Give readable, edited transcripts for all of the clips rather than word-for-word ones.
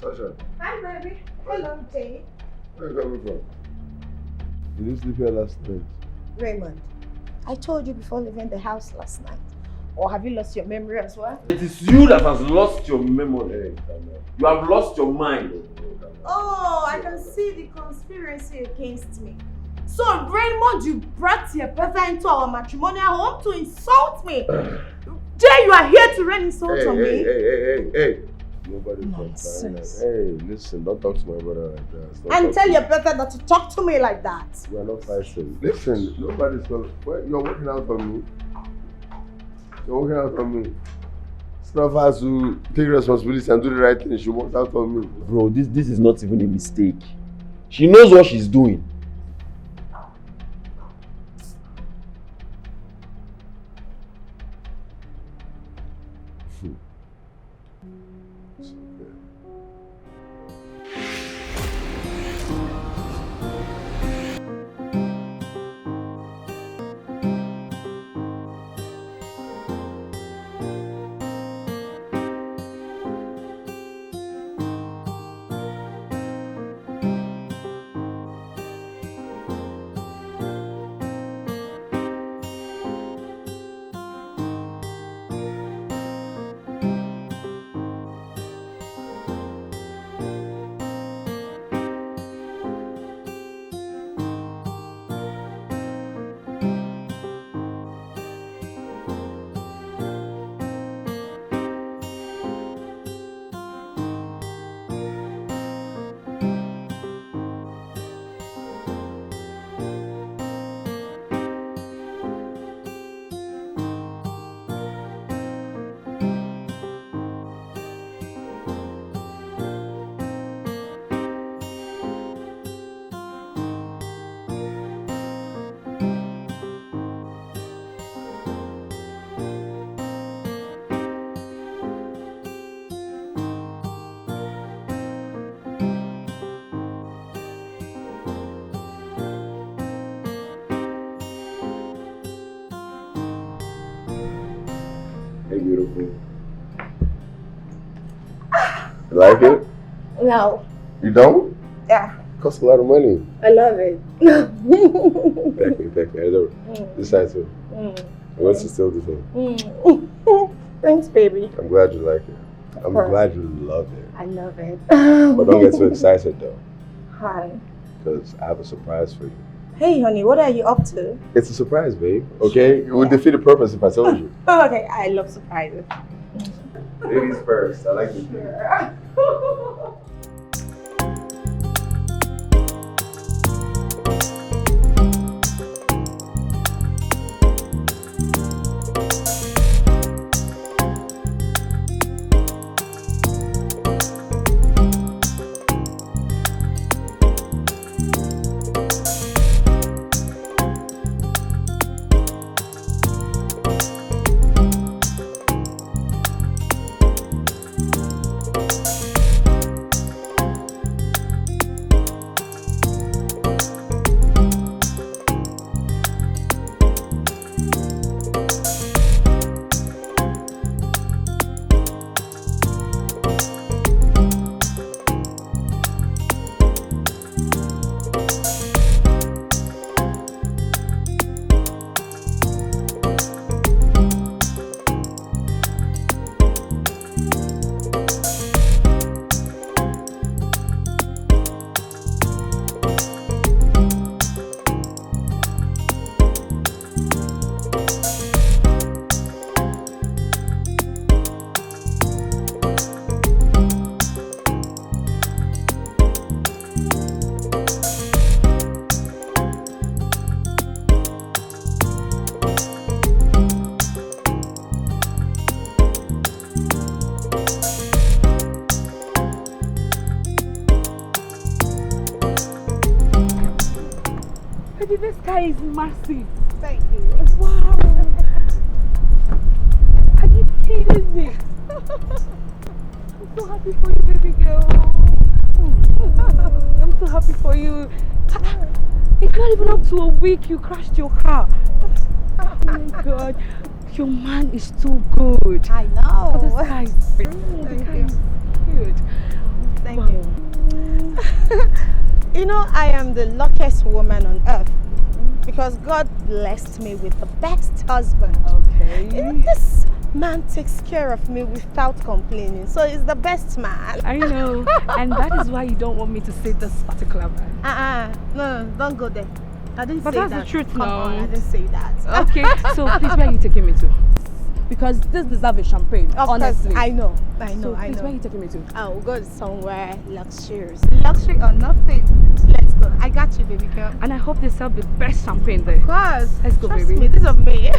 Sasha. Hi, baby. Hello, Jay. Where are you coming from? Did you sleep here last night? Raymond, I told you before leaving the house last night. Or have you lost your memory as well? It is you that has lost your memory. You have lost your mind. Oh, I can see the conspiracy against me. So, Raymond, you brought your brother into our matrimonial home to insult me. Jay, you are here to rain insult on me. Hey. Nobody's nonsense. Hey, listen, don't talk to my brother like that. And tell your brother not to talk to me like that. We are not fighting. Listen, nobody's going to... You're working out on me. You're working out on me. It's not for us to take responsibility and do the right thing. She worked out on me. Bro, this is not even a mistake. She knows what she's doing. Hey, beautiful. You like it? No. You don't? Yeah. It costs a lot of money. I love it. Thank you. This side too. What's it still the same? Thanks, baby. I'm glad you like it. I'm glad you love it. I love it. But don't get too excited though. Hi. Because I have a surprise for you. Hey, honey, what are you up to? It's a surprise, babe. Okay? It would defeat the purpose if I told you. Okay, I love surprises. Ladies first. I like you. This guy is massive. Thank you. Wow. Are you kidding me? I'm so happy for you, baby girl. I'm so happy for you. It's not even up to a week you crashed your car. Oh my God. Your man is too good. I know. Oh, this guy is good. Thank you. Good. You know, I am the luckiest woman on earth because God blessed me with the best husband. Okay. You know, this man takes care of me without complaining, so he's the best man. I know, and that is why you don't want me to say this particular man. No, don't go there. I didn't But say that's that. the truth Come now. on, I didn't say that. Okay, so please, where are you taking me to? Because this deserves a champagne, Of honestly. course, I know. So please, where are you taking me to? I'll go somewhere luxurious. Luxury or nothing. Let's go. I got you, baby girl. And I hope they sell the best champagne there. Of course. Let's go, Trust baby. me, this is me.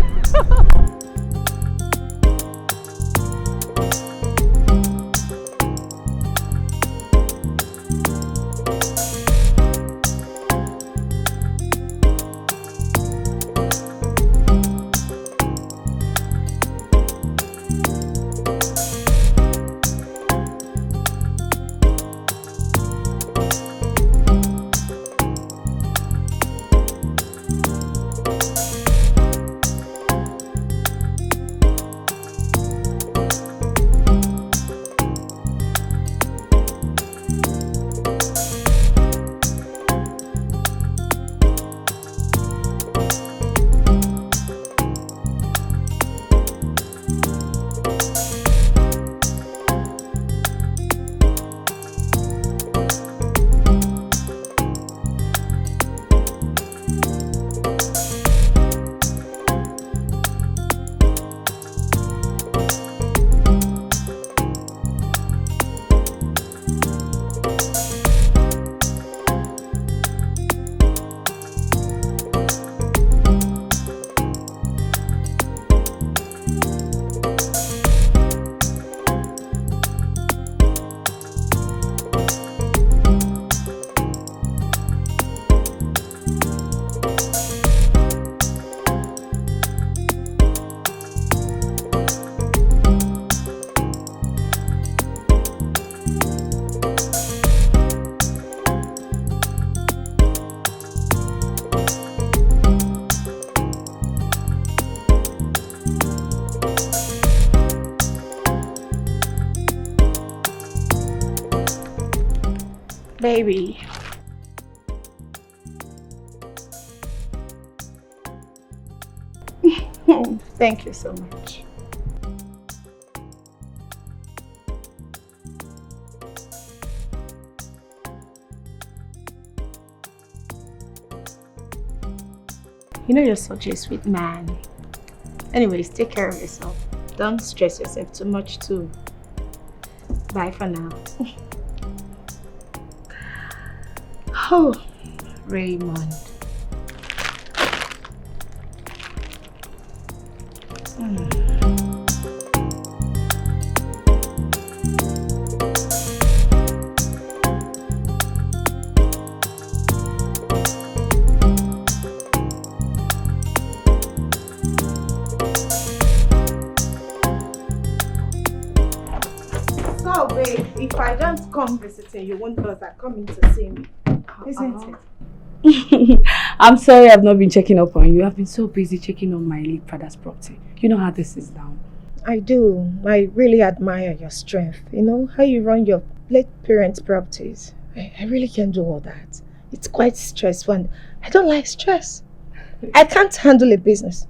Baby. Thank you so much. You know you're such a sweet man. Anyways, take care of yourself. Don't stress yourself too much too. Bye for now. Oh, Raymond. So, babe, if I don't come visiting, you won't know that coming to see me, isn't it? I'm sorry I've not been checking up on you. I've been so busy checking on my late father's property. You know how this is now. I do. I really admire your strength. You know, how you run your late parents' properties. I really can't do all that. It's quite stressful and I don't like stress. I can't handle a business.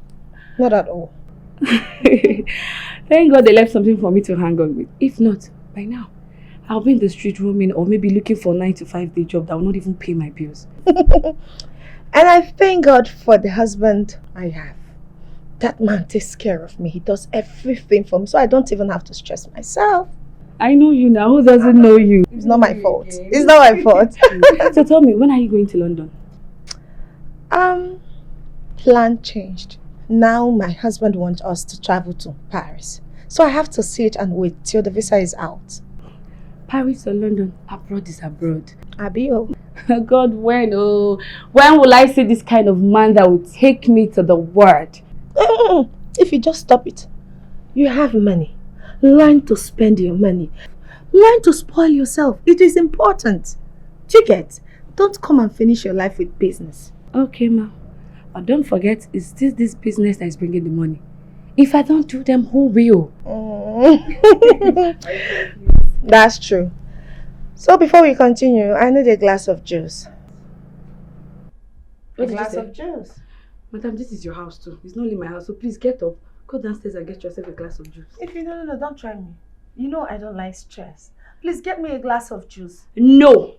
Not at all. Thank God they left something for me to hang on with. If not, by now, I'll be in the street roaming or maybe looking for a 9-to-5 day job that will not even pay my bills. And I thank God for the husband I have. That man takes care of me. He does everything for me, so I don't even have to stress myself. I know you now. Who doesn't know you? It's not my fault. It's not my fault. So tell me, when are you going to London? Plan changed. Now my husband wants us to travel to Paris. So I have to sit and wait till the visa is out. Paris or London? Abroad is abroad. Abio. God, when? Oh, when will I see this kind of man that will take me to the world? If you just stop it. You have money. Learn to spend your money. Learn to spoil yourself. It is important. Do you get? Don't come and finish your life with business. Okay, ma. But don't forget, it's this business that is bringing the money. If I don't do them, who will? That's true. So before we continue, I need a glass of juice. A glass of juice. Madam, this is your house too. It's not only my house, so please get up. Go downstairs and get yourself a glass of juice. If you no, don't try me. You know I don't like stress. Please get me a glass of juice. No!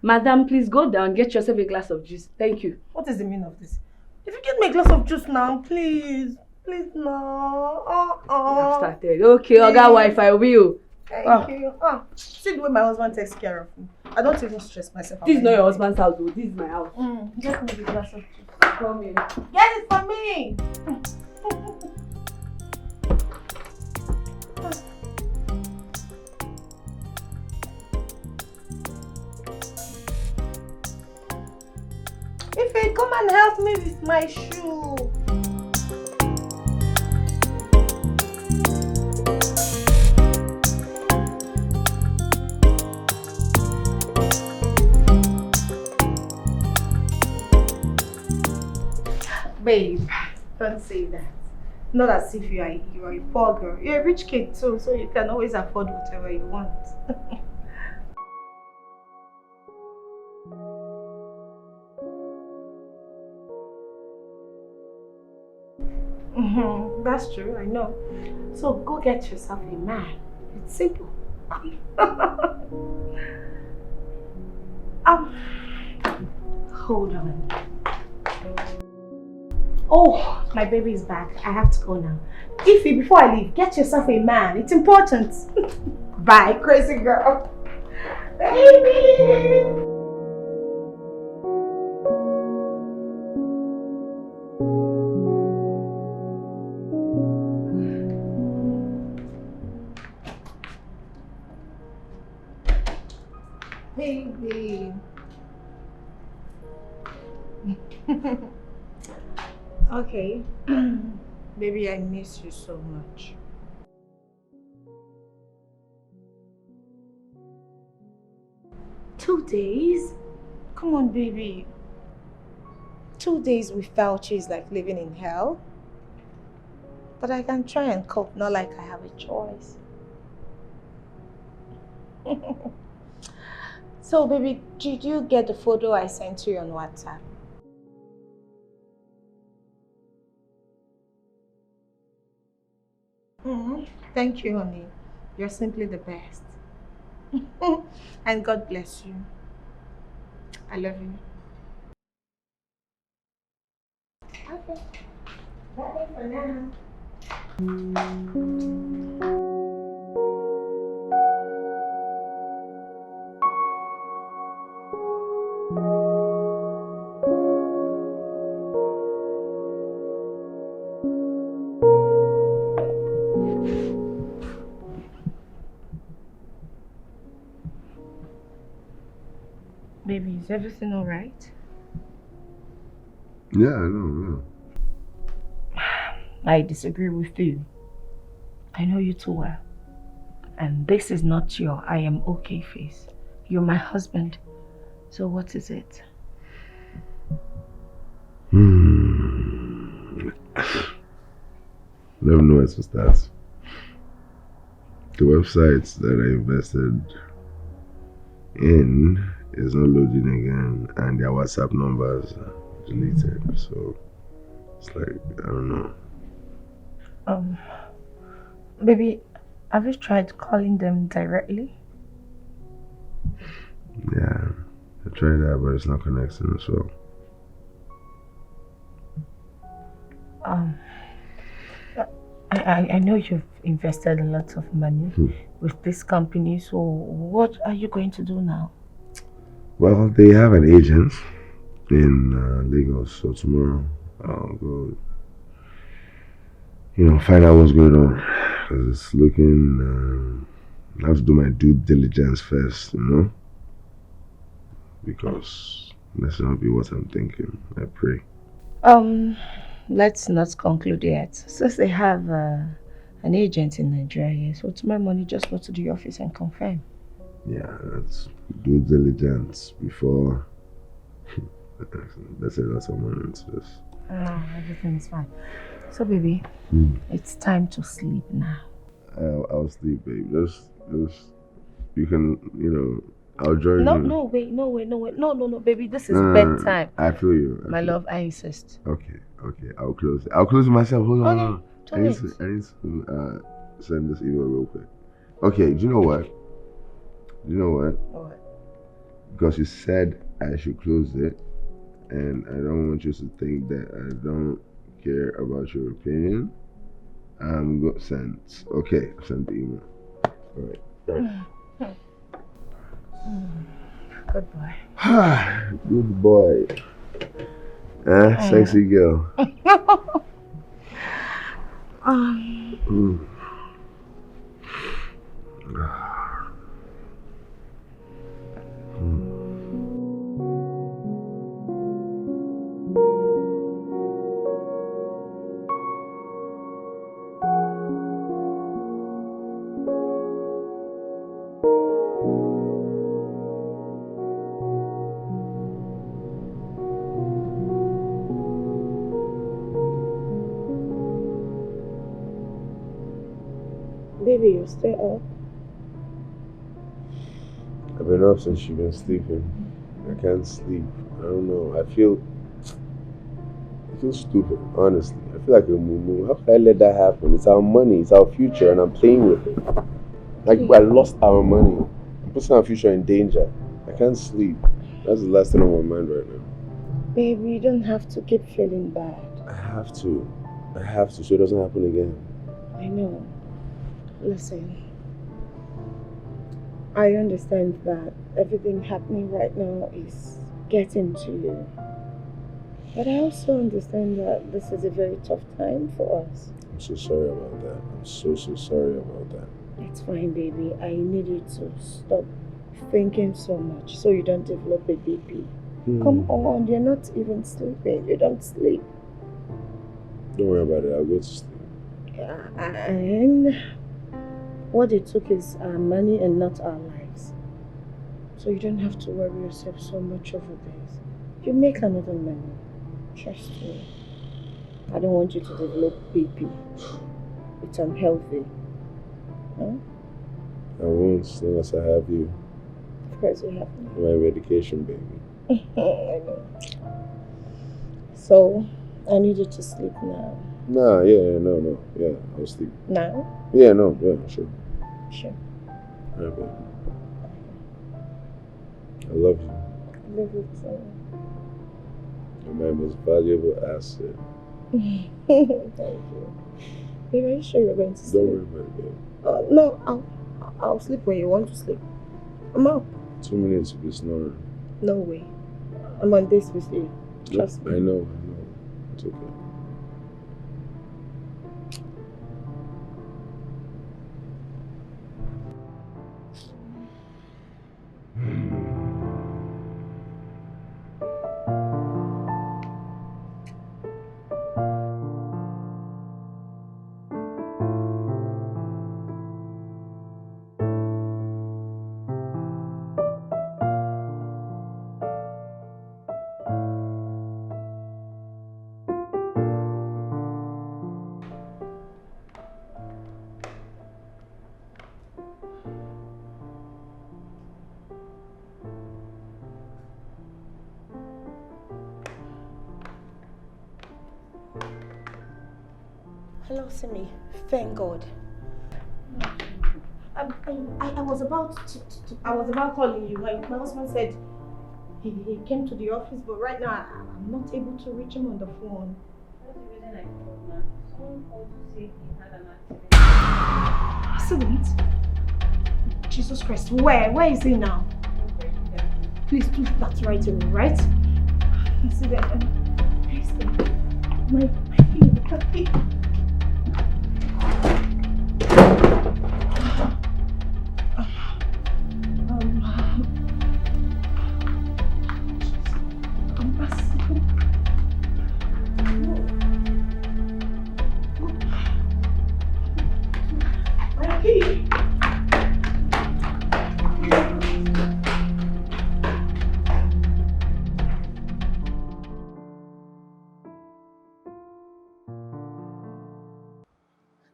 Madam, please go down, get yourself a glass of juice. Thank you. What is the meaning of this? If you get me a glass of juice now, please. Please, no. I've started. Okay, Oga wife, I will. Thank you. See the way my husband takes care of me. I don't even stress myself. This is not your husband's house, though. This is my house. Get me the glass of juice. Come here. Get it for me. Ife, come and help me with my shoe. Babe, don't say that. Not as if you are a poor girl. You're a rich kid too, so you can always afford whatever you want. That's true, I know. So go get yourself a man. It's simple. Hold on. Oh, my baby is back. I have to go now. Ify, before I leave, get yourself a man. It's important. Bye, crazy girl. Baby! Baby. Okay. Baby, I miss you so much. Two days? Come on, baby. 2 days without you is like living in hell. But I can try and cope, not like I have a choice. So, baby, did you get the photo I sent you on WhatsApp? Thank you, honey. You're simply the best. And God bless you. I love you. Okay. Bye for now. Baby, is everything all right? Yeah, I know, I disagree with you. I know you too well. And this is not your I am okay face. You're my husband. So what is it? I don't know where to start. The website that I invested in is not loading again, and their WhatsApp numbers are deleted. So it's like, I don't know. Baby, have you tried calling them directly? Yeah, I tried that, but it's not connecting as well. I know you've invested a lot of money with this company, so what are you going to do now? Well, they have an agent in Lagos, so tomorrow I'll go, find out what's going on. Because it's looking, I have to do my due diligence first, because that's not be what I'm thinking. I pray. Let's not conclude yet. Since they have an agent in Nigeria, so tomorrow morning just go to the office and confirm. Yeah, that's due diligence before. That's a lot of money into this. No, everything is fine. So, baby, it's time to sleep now. I'll sleep, babe. Just you can, I'll join No, you. no, wait, no, wait, no, wait. No, baby, this is No, bedtime. I feel you. My love, I insist. Okay, I'll close it. I'll close it myself. Hold on, hold on. I need to send this email real quick. Okay, do you know what? What? Because you said I should close it, and I don't want you to think that I don't care about your opinion. I'm going to send. Okay, send the email. All right. Good boy. Good boy. Sexy girl. Baby, you stay up. I've been up since you've been sleeping. I can't sleep. I don't know. I feel stupid, honestly. I feel like a moo. How could I let that happen? It's our money, it's our future, and I'm playing with it. Like, I lost our money. I'm putting our future in danger. I can't sleep. That's the last thing on my mind right now. Baby, you don't have to keep feeling bad. I have to, so it doesn't happen again. I know. Listen, I understand that everything happening right now is getting to you. But I also understand that this is a very tough time for us. I'm so sorry about that. I'm so sorry about that. It's fine, baby. I need you to stop thinking so much so you don't develop a BP. Come on, you're not even sleeping. You don't sleep. Don't worry about it. I'll go to sleep. Yeah, and what they took is our money and not our lives. So you don't have to worry yourself so much over this. You make another money. Trust me. I don't want you to develop BP. It's unhealthy. Huh? I won't, as long as I have you. Of course you have me. My medication, baby. I know. So, I need you to sleep now. Nah, no. Yeah, I'll sleep. Now? Yeah, sure. Sure. Alright, baby. I love you. I love you too. You're my most valuable asset. Thank you. Babe, are you sure you're going to sleep? Don't worry about it, babe. No, I'll sleep when you want to sleep. I'm out. 2 minutes to be snoring. No way. I'm on this with you. Trust me. I know. It's okay. Hello, Simi. Thank God. I was about calling you. My husband said he came to the office, but right now I'm not able to reach him on the phone. That's the reason I called now. Someone called to say he had an accident. Accident? Jesus Christ. Where is he now? Please do that right away, right? Accident. My feet.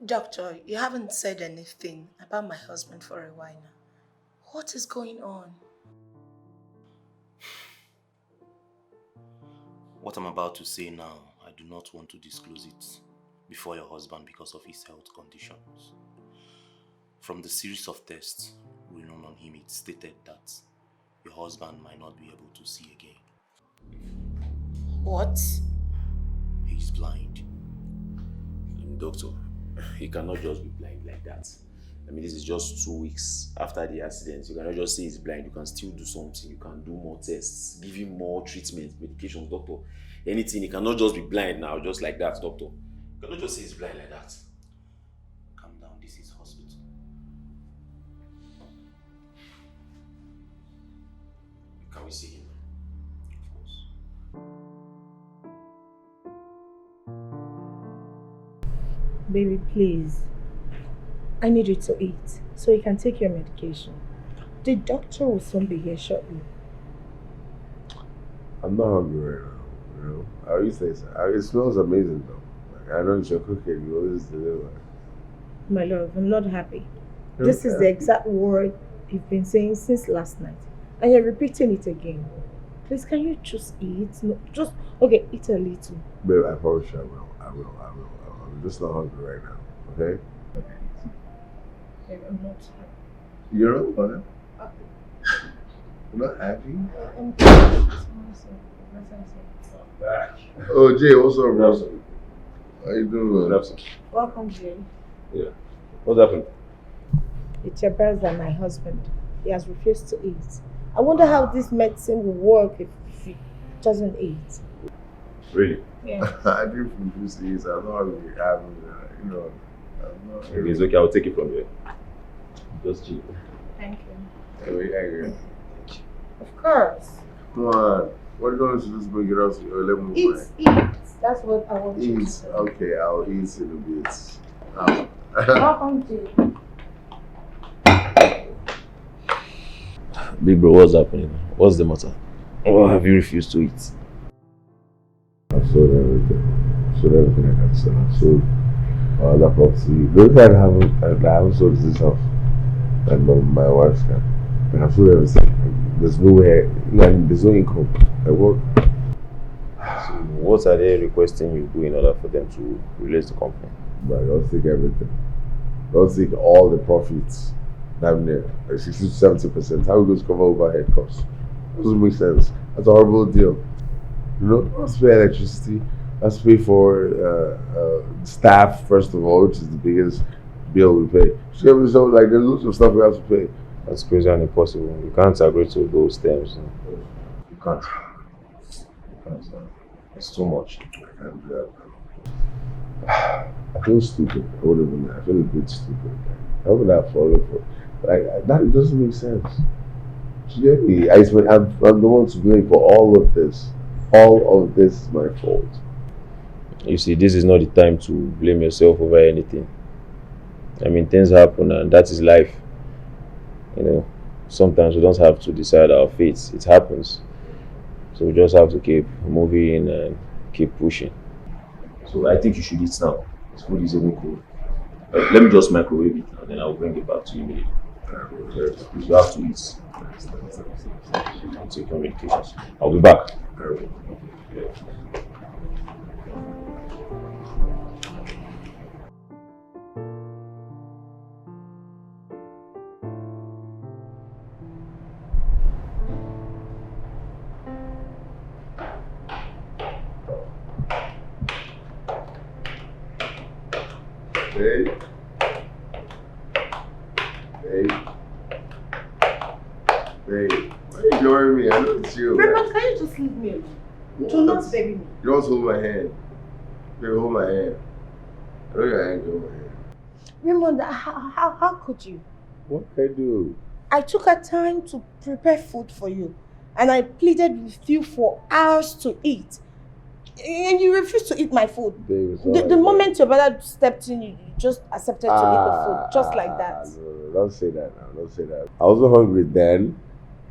Doctor, you haven't said anything about my husband for a while now. What is going on? What I'm about to say now, I do not want to disclose it before your husband because of his health conditions. From the series of tests running on him, it stated that your husband might not be able to see again. What? He's blind. Doctor, he cannot just be blind like that. I mean, this is just 2 weeks after the accident. You cannot just say he's blind. You can still do something. You can do more tests, give him more treatment, medications, doctor. Anything. He cannot just be blind now, just like that, doctor. You cannot just say he's blind like that. Calm down, this is hospital. Can we see him? Of course. Baby, please. I need you to eat so you can take your medication. The doctor will soon be here shortly. I'm not hungry right now, you know. I always say so. It smells amazing though. Like, I know it's your cooking, you always deliver. My love, I'm not happy. You're This is the happy. exact word you've been saying since last night. And you're repeating it again. Please, can you just eat? No, just, okay, eat a little. Babe, I promise you I will. I'm just not hungry right now, okay? Babe, I'm not happy. You're not what? You're not happy? I'm Back. Oh, Jay, what's up, bro? How you doing, man? Welcome, Jay. Yeah. What happened? It's your brother and my husband. He has refused to eat. I wonder how this medicine will work if he doesn't eat. Really? Yeah. I do from Tuesdays. I'm not hungry. I'm not Maybe it's okay. I'll take it from here. Just chill. Thank you. Anyway, angry. Of course. Come on. What are you going to just bring it up to you? Let me Eat, eat. That's what I want you to eat. do. Okay, I'll eat in a bit. Welcome to Big bro, what's happening? What's the matter? Oh, have you refused to eat? I've sold everything. I've sold everything I can sell. I've sold that property. The only thing I haven't sold is this house. And my wife's car. But I've sold everything. There's nowhere, there's no income. I work. So what are they requesting you do in order for them to release the company? But don't take everything. Don't take all the profits. Damn near. Like 60 to 70%. How are we going to cover overhead costs? Doesn't make sense. That's a horrible deal. You know, let's pay electricity. Let's pay for staff, first of all, which is the biggest bill we pay. So, like, there's lots of stuff we have to pay. That's crazy and impossible. You can't agree to those terms. You can't. It's too much. I can't do that. I feel stupid. I would have been. I feel a bit stupid. How would I follow for? Like that doesn't make sense. Do you get me? I'm the one to blame for all of this. All of this is my fault. You see, this is not the time to blame yourself over anything. I mean, things happen and that is life. You know, sometimes we don't have to decide our fates. It happens. So we just have to keep moving and keep pushing. So I think you should eat now. This food is even cold. Let me just microwave it and then I'll bring it back to you immediately. You have to eat. Take your medications. I'll be back. Hey. Hey. Hey. Why are you ignoring me? I know it's you. Raymond, can you just leave me alone? Do not baby me. You don't hold my hand. You hold my hand. I know your hand, hold my hand. Raymond, how could you? What can I do? I took a time to prepare food for you. And I pleaded with you for hours to eat. And you refused to eat my food. Babe, The moment your brother stepped in, you just accepted to eat the food. Just like that. No, don't say that now. Don't say that. I wasn't hungry then.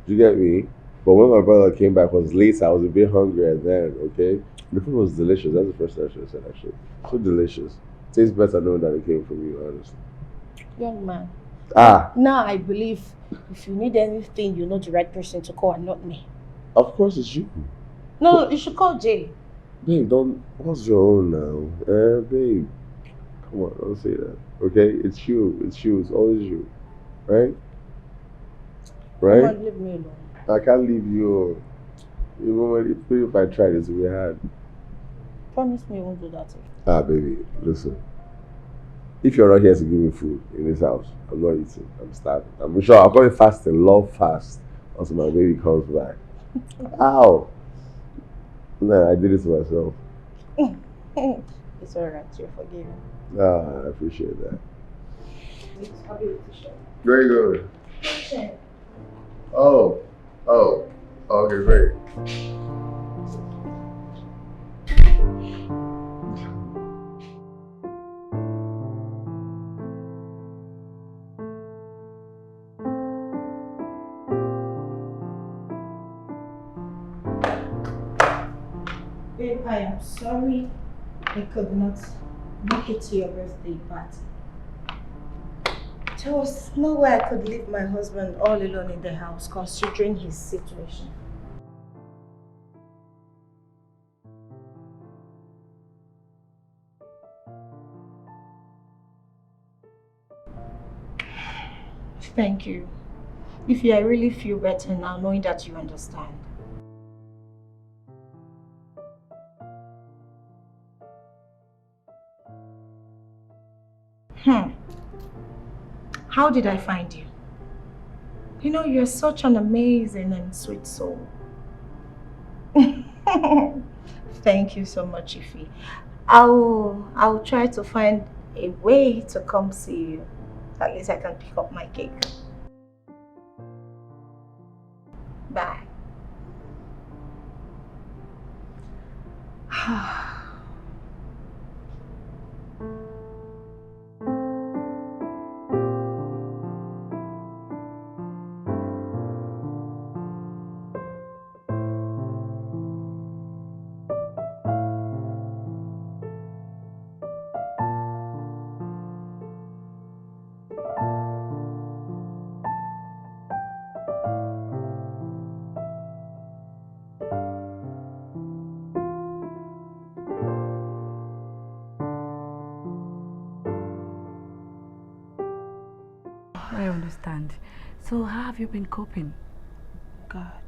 You get me? But when my brother came back, it was late. I was a bit hungrier then, okay? The food was delicious. That's the first thing I should have said, actually. So delicious. Tastes better knowing that it came from you, honestly. Young man. Ah! Now I believe if you need anything, you know the right person to call and not me. Of course it's you. No, you should call Jay. Babe, don't. What's your own now? Babe, come on, don't say that. Okay, it's you. It's you. It's always you, right? Come Right? on, leave me alone. I can't leave you. Even if I try this, we had. Promise me you won't do that. Baby, listen. If you're not here to give me food in this house, I'm not eating. I'm starving. I'm sure I'll call it fasting, love fast, until my baby comes back. Ow! No, I did it to myself. It's alright, you're forgiven. I appreciate that. I'll be with you. Very good. Oh, okay, great. Babe, I am sorry I could not make it to your birthday party. There was no way I could leave my husband all alone in the house considering his situation. Thank you. If I really feel better now knowing that you understand. How did I find you? You know, you're such an amazing and sweet soul. Thank you so much, Ify. I'll try to find a way to come see you. At least I can pick up my cake. Bye. I understand. So how have you been coping? God.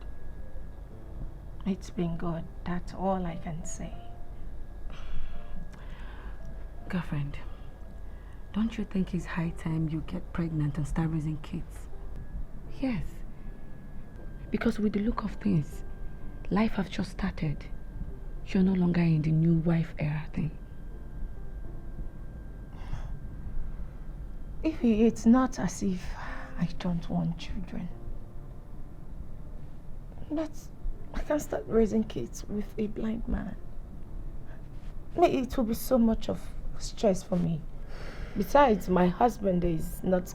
It's been good. That's all I can say. Girlfriend, don't you think it's high time you get pregnant and start raising kids? Yes. Because with the look of things, life has just started. You're no longer in the new wife era thing. It's not as if I don't want children. But I can't start raising kids with a blind man. It will be so much of stress for me. Besides, my husband is not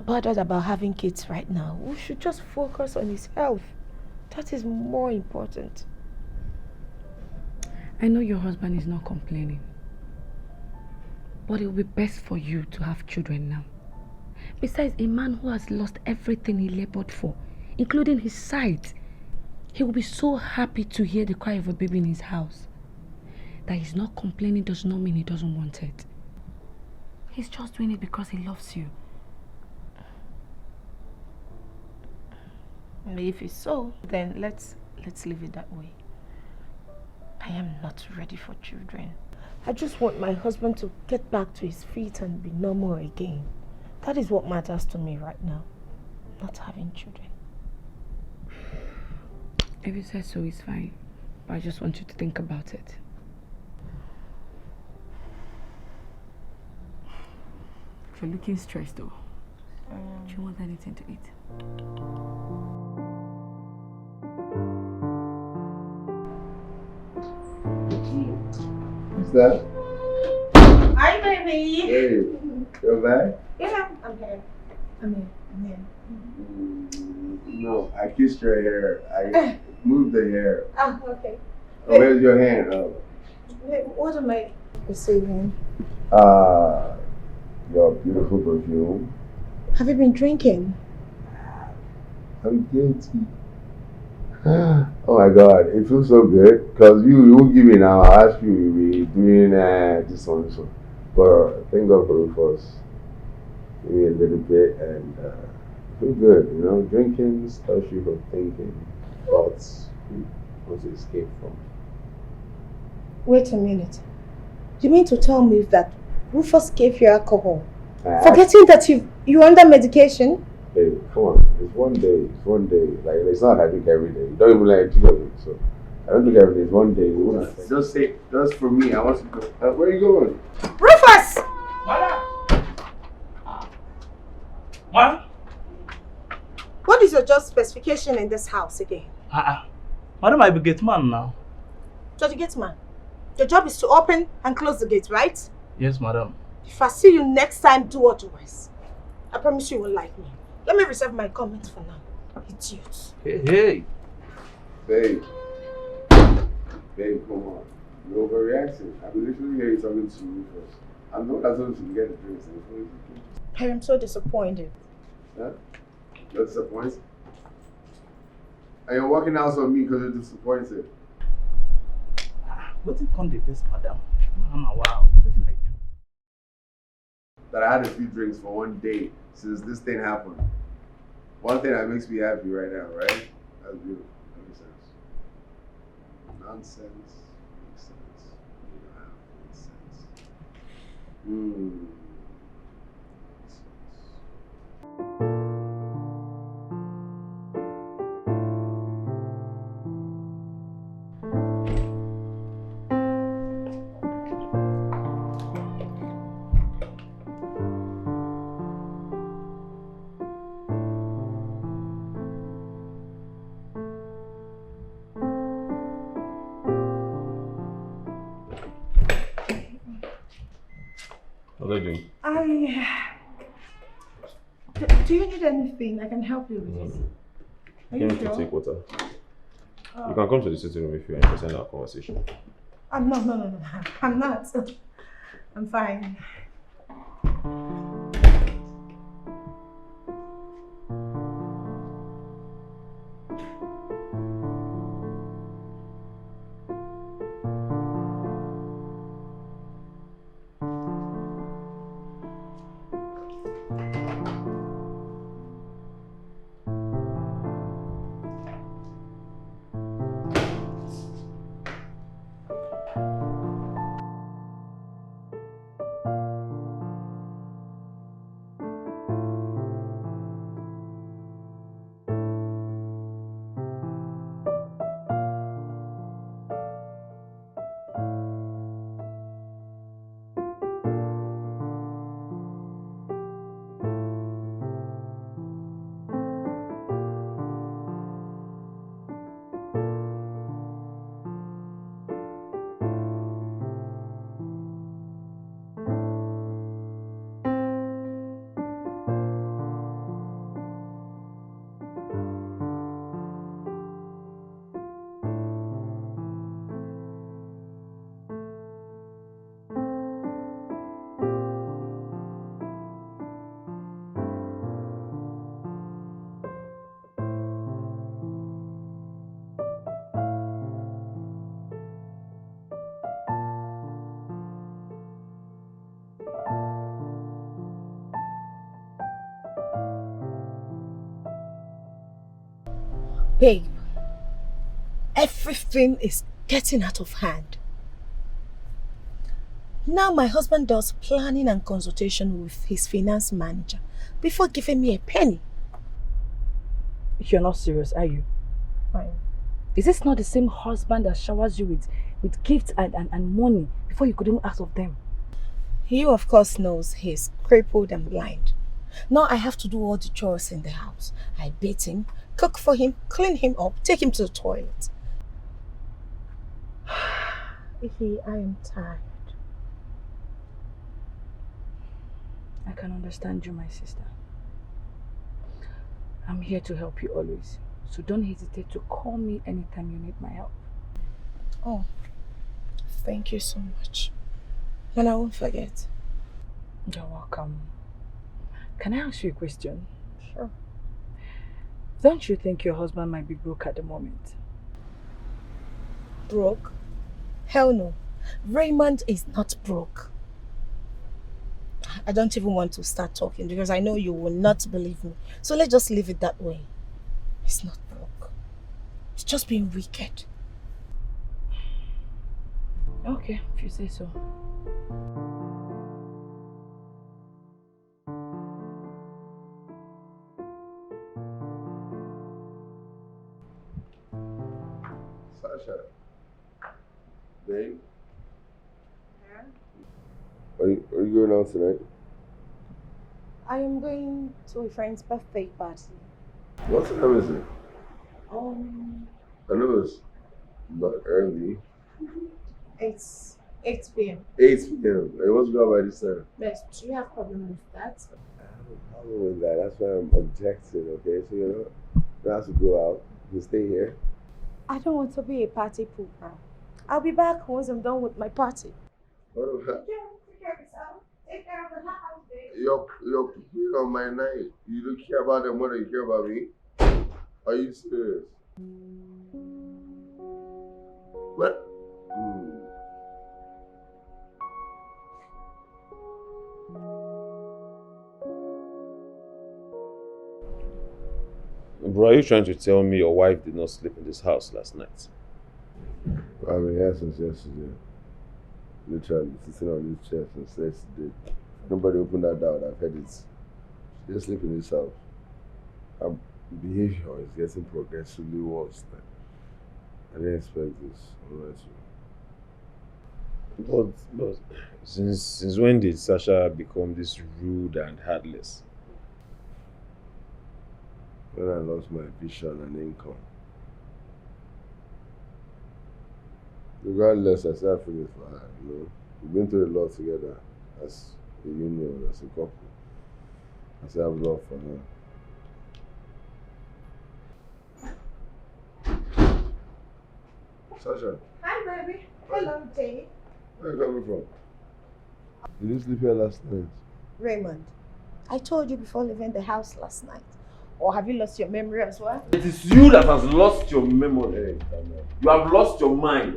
bothered about having kids right now. We should just focus on his health. That is more important. I know your husband is not complaining. But it will be best for you to have children now. Besides, a man who has lost everything he labored for, including his sight, he will be so happy to hear the cry of a baby in his house. That he's not complaining does not mean he doesn't want it. He's just doing it because he loves you. If it's so, then let's leave it that way. I am not ready for children. I just want my husband to get back to his feet and be normal again. That is what matters to me right now. Not having children. If you say so, it's fine. But I just want you to think about it. You're looking stressed though. Do you want anything to eat? What's that? Hi, baby. Hey, you're back? Yeah, I'm here. I'm here. No, I kissed your hair. I moved the hair. Oh, okay. Oh, where's your hand? Oh. Wait, what am I receiving? Your beautiful perfume. Have you been drinking? I'm guilty. Oh my God, it feels so good because you won't give me now. I'll ask you, you'll be doing this one, so. But thank God for Rufus. Give me a little bit and feel good, you know. Drinking stops you from thinking thoughts you want to escape from. Wait a minute. You mean to tell me that Rufus gave you alcohol? I Forgetting that you're under medication? Hey, come on. It's one day. It's one day. Like, it's not like I drink every day. You don't even like drink every day. So, I don't drink every day. It's one day. Just say, just for me. I want to go. Where are you going? Rufus! What? What is your job specification in this house again? Madam, I be gate man now. So the gate man, your job is to open and close the gate, right? Yes, madam. If I see you next time, do otherwise. I promise you won't like me. Let me reserve my comments for now. Idiots. Hey. Babe. Babe, come on. You're overreacting. I'm literally here talking to you first. I'm not as told you to get the drinks. I am so disappointed. Huh? You're disappointed? And you're walking out on me because you're disappointed. What did come the best, madam? Wow. What did I do? That I had a few drinks for one day since this thing happened. One thing that makes me happy right now, right? That's beautiful. That makes sense. Nonsense makes sense. You don't have makes sense. Makes sense. What are you doing? Do you need anything? I can help you with this. Are You you need to sure? take water. You can come to the sitting room if you're interested in our conversation. No. I'm not. I'm fine. Babe, everything is getting out of hand. Now my husband does planning and consultation with his finance manager before giving me a penny. You're not serious, are you? Fine. Is this not the same husband that showers you with gifts and money before you could even ask of them? You of course knows he's crippled and blind. Now I have to do all the chores in the house. I bathe him, cook for him, clean him up, take him to the toilet. Ify, I am tired. I can understand you, my sister. I'm here to help you always. So don't hesitate to call me anytime you need my help. Oh, thank you so much. And I won't forget. You're welcome. Can I ask you a question? Sure. Don't you think your husband might be broke at the moment? Broke? Hell no. Raymond is not broke. I don't even want to start talking because I know you will not believe me. So let's just leave it that way. He's not broke. He's just being wicked. Okay, if you say so. Sasha. Babe? Yeah? Are you going out tonight? I am going to a friend's birthday party. What time is it? I know it's not early. It's 8 p.m. 8 p.m. And what's going on by this time? Yes, do you have a problem with that? I have a problem with that. That's why I'm objecting, okay? So, you don't have to go out. You stay here. I don't want to be a party pooper. I'll be back once I'm done with my party. What about? Take care of yourself. Take care of the house, baby. You're putting on my night. You don't care about them more than you care about me? Are you serious? What? Bro, are you trying to tell me your wife did not sleep in this house last night? I've been here since yesterday. Literally sitting on this chair since yesterday. Nobody opened that door. I've heard it. She just sleep in this house. Her behavior is getting progressively worse. I didn't expect this. But since when did Sasha become this rude and heartless? When I lost my vision and income. Regardless, I still feel it for her, We've been through a lot together as a union, as a couple. I still have love for her. Sasha. Hi, baby. Hello, Jay. Where are you coming from? Did you sleep here last night? Raymond, I told you before leaving the house last night. Or have you lost your memory as well? It is you that has lost your memory. You have lost your mind.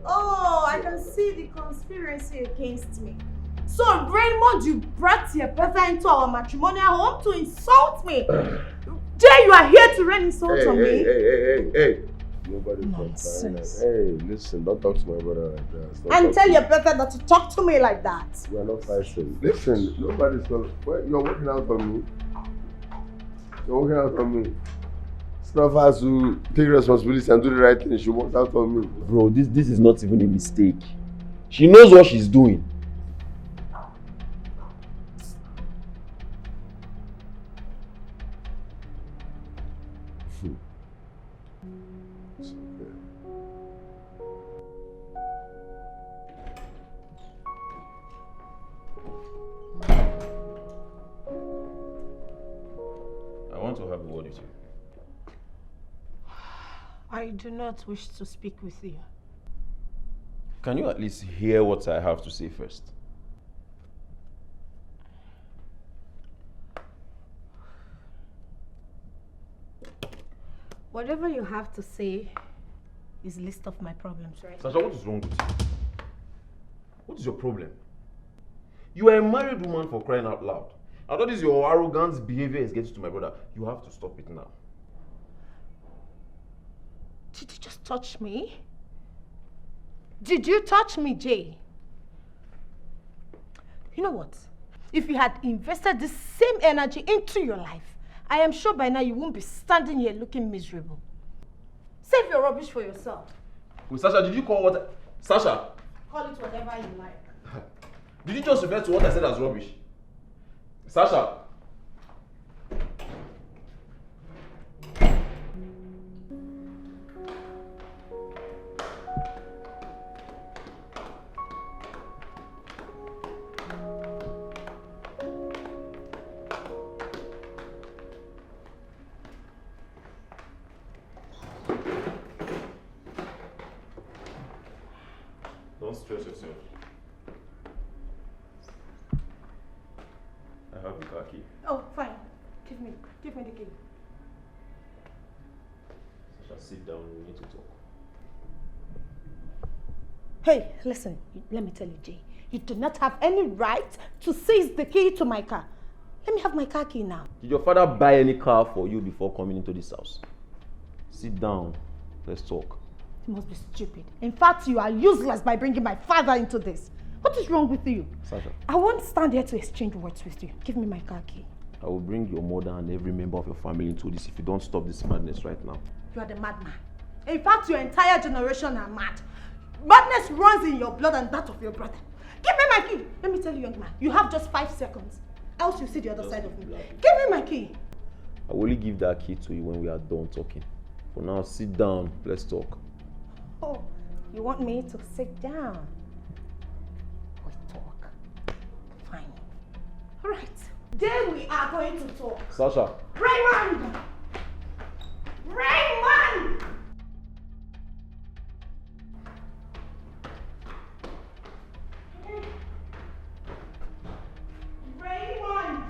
Oh, I can see the conspiracy against me. So, Raymond, you brought your brother into our matrimonial home to insult me. Jay, you are here to rain insult on me. Hey. Nobody's Nonsense. Hey, listen, don't talk to my brother like that. And tell your brother not to talk to me like that. We are not fighting. Listen, nobody's going to... You're working out on me. You're working out on me. It's not for us to take responsibility and do the right thing. She worked out on me. Bro, this is not even a mistake. She knows what she's doing. I want to have a word with you. I do not wish to speak with you. Can you at least hear what I have to say first? Whatever you have to say is a list of my problems, right? Sasha, what is wrong with you? What is your problem? You are a married woman, for crying out loud. I thought this your arrogant behavior is getting to my brother. You have to stop it now. Did you just touch me? Did you touch me, Jay? You know what? If you had invested the same energy into your life, I am sure by now you won't be standing here looking miserable. Save your rubbish for yourself. Wait, Sasha, did you call what? Sasha? Call it whatever you like. Did you just refer to what I said as rubbish? Sasha? Don't stress yourself. I have the car key. Oh, fine. Give me the key. Sit down, we need to talk. Hey, listen, let me tell you, Jay. You do not have any right to seize the key to my car. Let me have my car key now. Did your father buy any car for you before coming into this house? Sit down. Let's talk. You must be stupid. In fact, you are useless by bringing my father into this. What is wrong with you? Sasha. I won't stand here to exchange words with you. Give me my car key. I will bring your mother and every member of your family into this if you don't stop this madness right now. You are the madman. In fact, your entire generation are mad. Madness runs in your blood and that of your brother. Give me my key. Let me tell you, young man, you have just 5 seconds. Else you see the other side of me. Give me my key. I will only give that key to you when we are done talking. For now, sit down. Let's talk. Oh, you want me to sit down? We talk. Fine. All right. Then we are going to talk. Sasha. Raymond! Raymond! Raymond!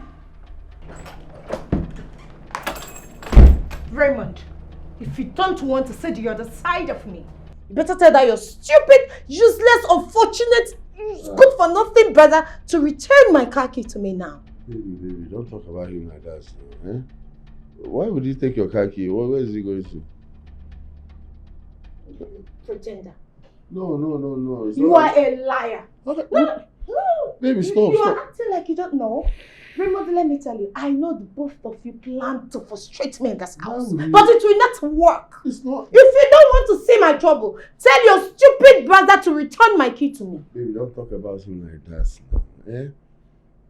Raymond, if you don't want to see the other side of me, you better tell that your stupid, useless, unfortunate, good for nothing brother to return my car key to me now. Baby, don't talk about him like that. Eh? Why would he take your car key? Where is he going to? Pretender. No. You are a liar. Okay. No. Baby, stop. You are acting like you don't know. Raymond, let me tell you, I know the both of you plan to frustrate me in this house. But it will not work. It's not. If you don't want to see my trouble, tell your stupid brother to return my key to me. Baby, don't talk about him like that now. Eh?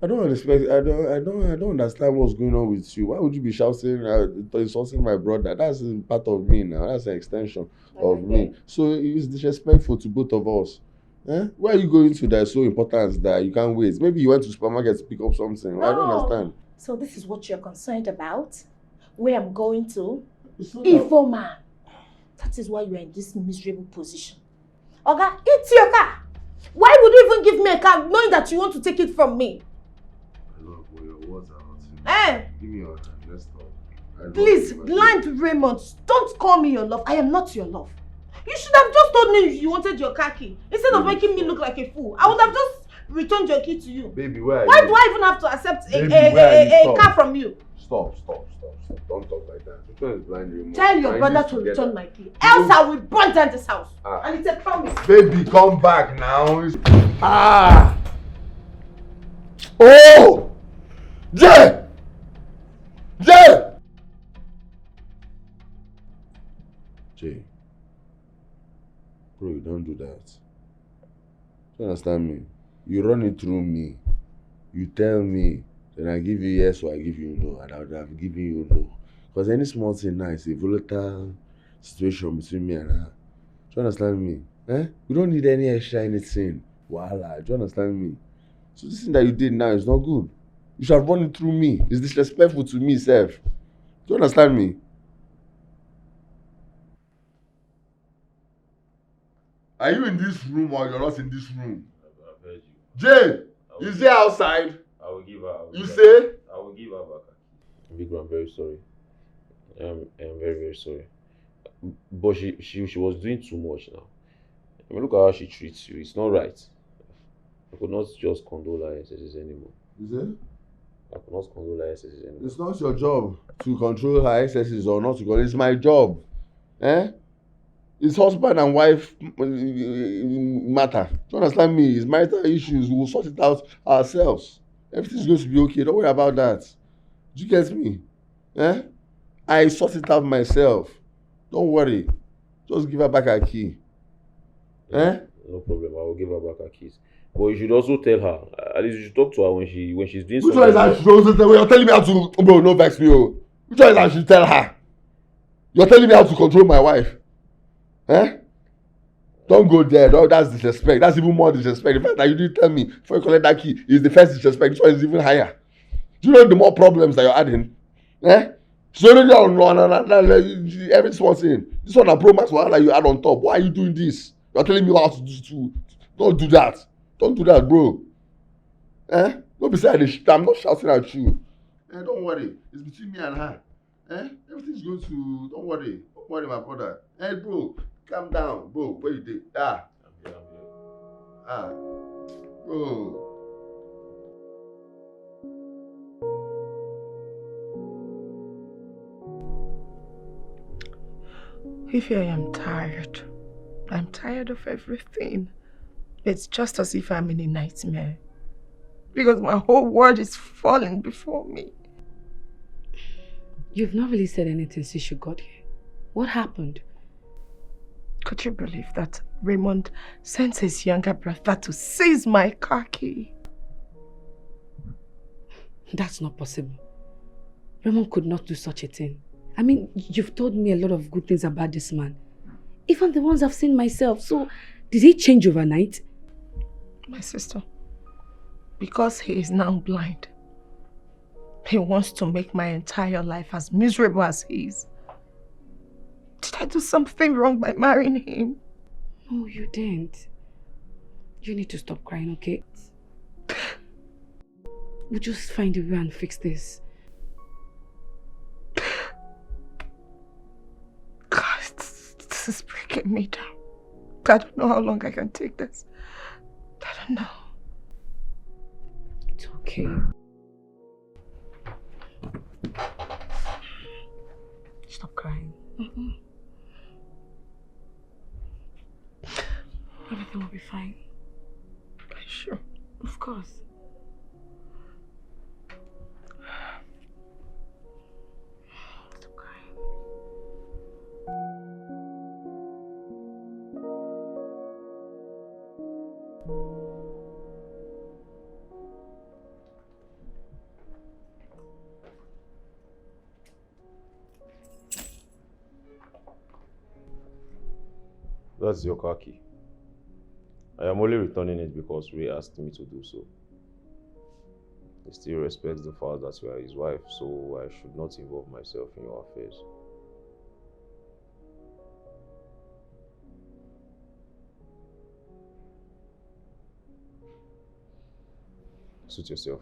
I don't understand what's going on with you. Why would you be shouting, insulting my brother? That's part of me now. That's an extension of me. So it's disrespectful to both of us. Eh? Where are you going to that is so important that you can't wait? Maybe you went to the supermarket to pick up something. No. I don't understand. So this is what you're concerned about? Where I'm going to? Evil man. That is why you're in this miserable position. Oga, it's your car. Why would you even give me a car knowing that you want to take it from me? Look, your words are hurting. Eh? Give me your hand. Let's talk. Please, blind Raymond, don't call me your love. I am not your love. You should have just told me you wanted your car key. Instead of making me look like a fool, I would have just returned your key to you. Baby, where are you? Why do I even have to accept a car from you? Stop. Don't talk like that. Which one is blind Raymond? Tell your brother to return my key. Else I will burn down this house. And it's a promise. Baby, come back now. Oh! Jay! Jay! Bro, you don't do that. You understand me? You run it through me. You tell me, then I give you yes or I give you no, and I would have given you no. Because any small thing now is a volatile situation between me and her. Do you understand me? Eh? We don't need any extra anything. Voila. Do you understand me? So this thing that you did now is not good. You should have run it through me. It's disrespectful to me, self. Do you understand me? Are you in this room or you're not in this room? I've heard you. Jay, is he outside? I will give her. You say? I will give her back. Big, I'm very sorry. I'm very, very sorry. But she was doing too much now. I mean, look at how she treats you. It's not right. I could not just condole her excesses anymore. Is it? I could not condole her excesses anymore. It's not your job to control her excesses or not to control. It's my job. Eh? It's husband and wife matter. Do you understand me? It's marital issues. We'll sort it out ourselves. Everything's going to be okay. Don't worry about that. Do you get me? Eh? I sort it out myself. Don't worry. Just give her back her key. Eh? No problem. I will give her back her keys. But you should also tell her. At least you should talk to her when she's doing Which something. one is that? You're telling me how to... Bro, no vex me. Which one is that I should tell her? You're telling me how to control my wife. Eh? Don't go there. No, that's disrespect. That's even more disrespect. The fact that you didn't tell me before you collect that key is the first disrespect. This one is even higher. Do you know the more problems that you're adding? Eh? So every small thing. This one a Pro Max one that you add on top. Why are you doing this? You're telling me how to do too. Don't do that. Don't do that, bro. Eh? Don't be saying I'm not shouting at you. Eh, don't worry. It's between me and her. Eh? Everything's going to... Don't worry. morning, my brother. Hey, bro, calm down, bro. What you did? Ah. I'm here. Ah. Bro. If I am tired. I'm tired of everything. It's just as if I'm in a nightmare. Because my whole world is falling before me. You've not really said anything since you got here. What happened? Could you believe that Raymond sent his younger brother to seize my car key? That's not possible. Raymond could not do such a thing. I mean, you've told me a lot of good things about this man. Even the ones I've seen myself. So, did he change overnight? My sister, because he is now blind, he wants to make my entire life as miserable as his. Did I do something wrong by marrying him? No, you didn't. You need to stop crying, okay? We'll just find a way and fix this. God, this is breaking me down. I don't know how long I can take this. I don't know. It's okay. Stop crying. Everything will be fine. Are you sure? Of course. Stop crying. That's your car key. I am only returning it because Ray asked me to do so. He still respects the fact that you are his wife, so I should not involve myself in your affairs. Suit yourself.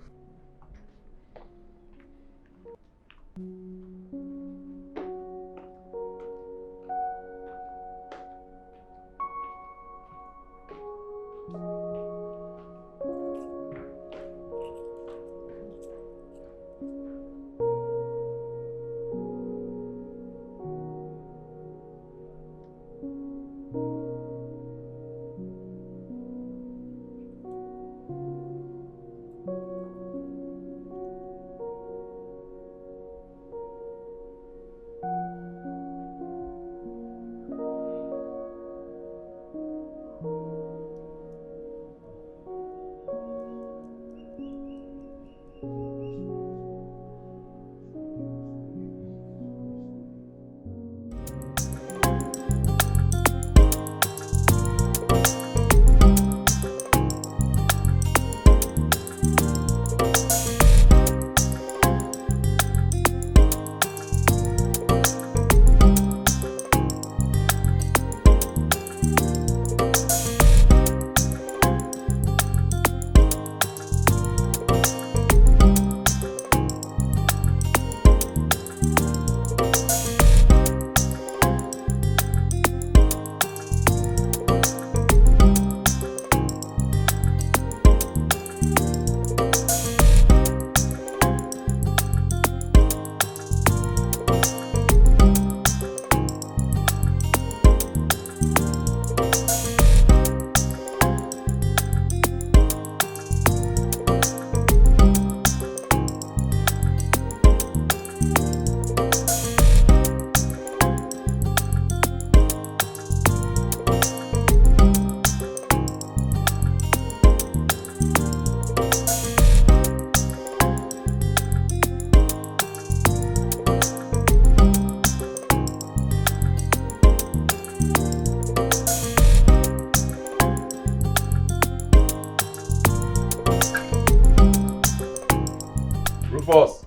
Rufus!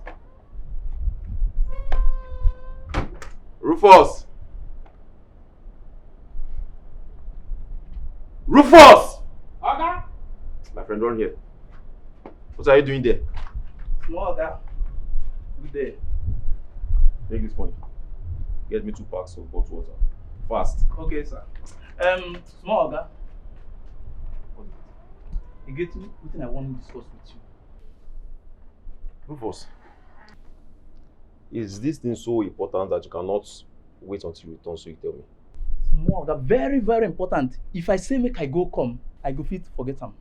Rufus! Rufus! Okay. My friend, run here. What are you doing there? Small guy. Good day. Take this money. Get me 2 packs of hot water. Fast. Okay, sir. Small Oga. You get me? What I want to discuss with you. Rufus, is this thing so important that you cannot wait until you return so you tell me? Small Oga, very, very important. If I say make I go come, I go fit forget am.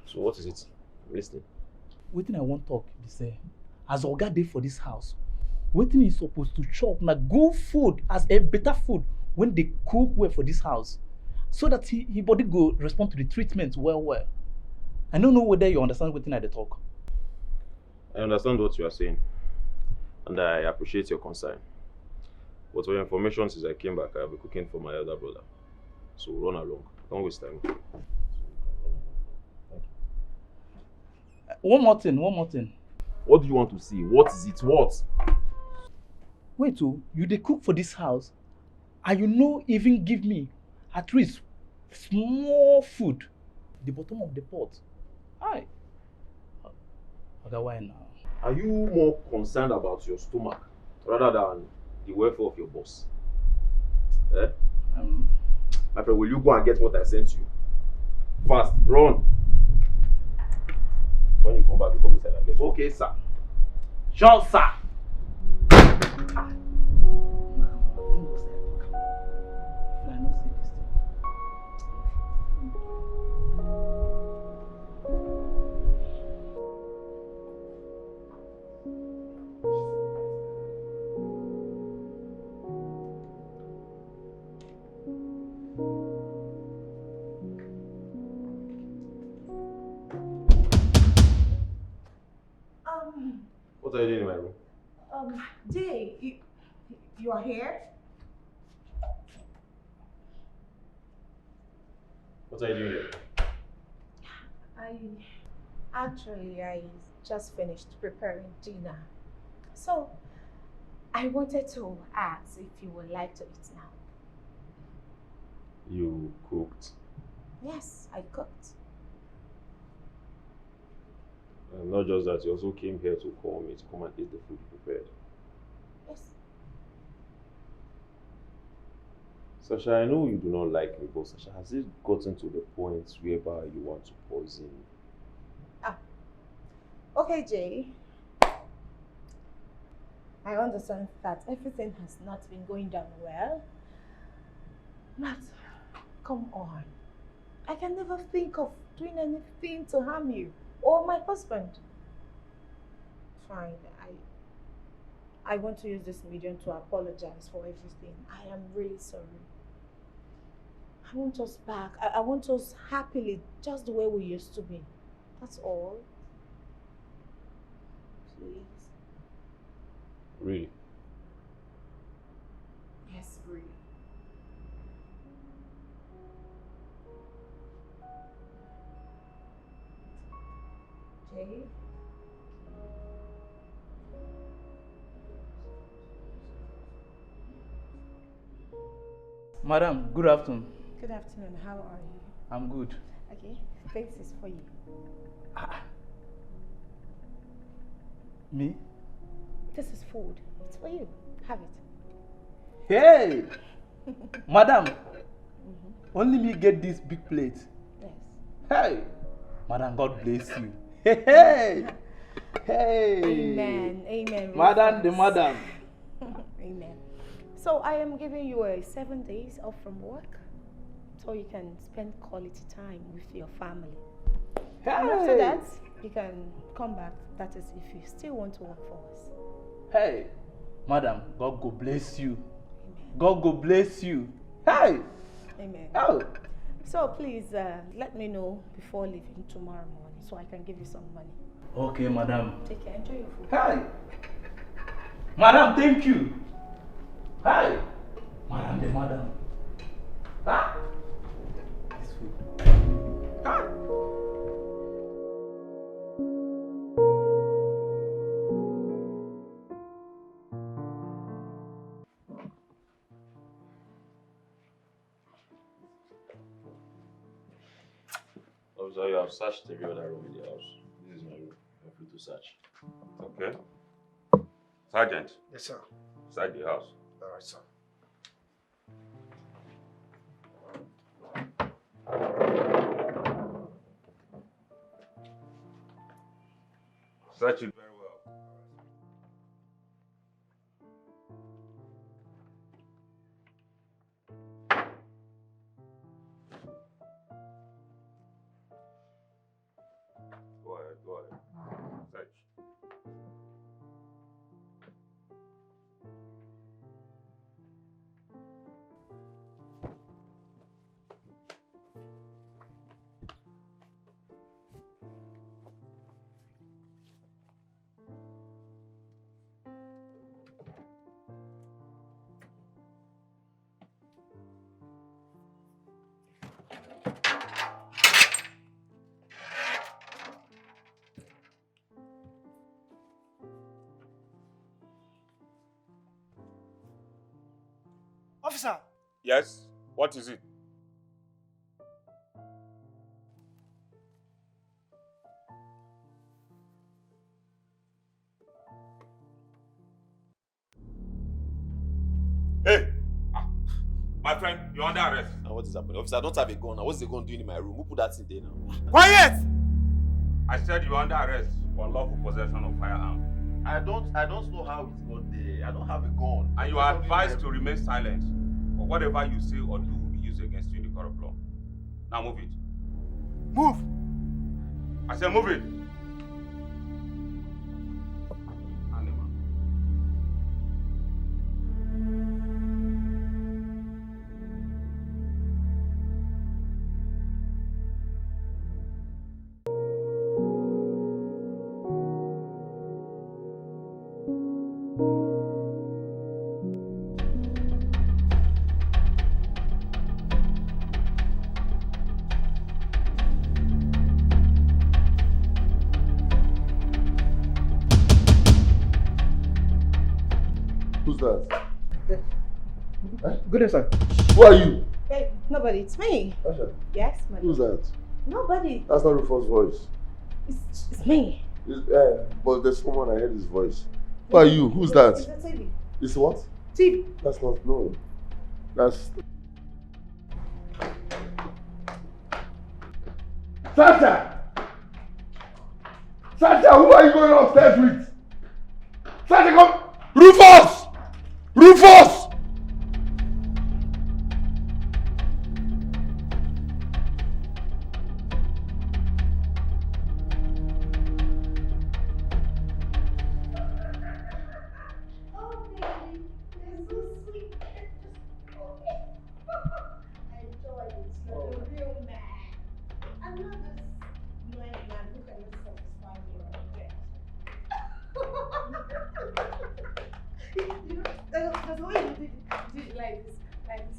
So what is it? I'm listening. Wetin I want talk be say, as Oga dey for this house, wetin he supposed to chop na good food as a better food when they cook well for this house, so that he body go respond to the treatment well. I don't know whether you understand wetin I dey talk. I understand what you are saying, and I appreciate your concern. But for your information, since I came back, I'll be cooking for my elder brother. So run along. Don't waste time. Thank you. One more thing. What do you want to see? What is it? What? Wait, you dey cook for this house, and you no even give me at least small food, the bottom of the pot. Aye. Oga, why now? Are you more concerned about your stomach rather than the welfare of your boss? Eh? My friend, will you go and get what I sent you? Fast, run. When you come back, you come inside and get. Okay, sir. Sure, sir. What are you doing in my room? Jay, you are here? What are you doing here? I just finished preparing dinner. So, I wanted to ask if you would like to eat now. You cooked. Yes, I cooked. And not just that, you also came here to call me to come and eat the food you prepared. Yes. Sasha, I know you do not like me, but Sasha, has it gotten to the point whereby you want to poison me? Okay, Jay. I understand that everything has not been going down well. But, come on. I can never think of doing anything to harm you or my husband. Fine, I want to use this medium to apologize for everything. I am really sorry. I want us back. I want us happily, just the way we used to be. That's all. Please. Really? Yes, really. Jay? Madam, good afternoon. Good afternoon. How are you? I'm good. Okay, this is for you. Me? This is food. It's for you. Have it. Hey! Madam, only me get this big plate. Yes. Hey! Madam, God bless you. Hey! Hey! Amen. Amen. Madam, the madam. Amen. So I am giving you 7 days off from work so you can spend quality time with your family. Hey! And after that, you can come back. That is if you still want to work for us. Hey! Madam, God go bless you. Amen. God go bless you. Hey! Amen. Oh! So please let me know before leaving tomorrow morning so I can give you some money. Okay, madam. Take care. Enjoy your food. Hey! Madam, thank you. Hey! Madam, the madam. Ah! This food. Ah! So you have searched every other room in the house. This is my room. You're free to search. Okay? Sergeant. Yes, sir. Inside the house. All right, sir. Search it very well. Go ahead, go ahead. Search. Officer! Yes? What is it? Hey! My friend, you're under arrest. Now what is happening? Officer, I don't have a gun. Now what's the gun doing in my room? Who put that in there now? Quiet! I said you're under arrest for unlawful possession of firearm. I don't know how it got there. I don't have a gun. And you are advised to remain silent. Or whatever you say or do will be used against you in the court of law. Now move it. Move! I said move it. Animal. Who's that? Good day, sir. Who are you? Hey, nobody, it's me. Sasha. Yes, my Who's that? Nobody. That's not Rufus' voice. It's me. But there's someone I heard his voice. Who are you? Who's that? It's a TV. It's what? TV. That's not, no. That's... Sasha! Sasha, who are you going upstairs with? Sasha, come! Rufus! Rufus!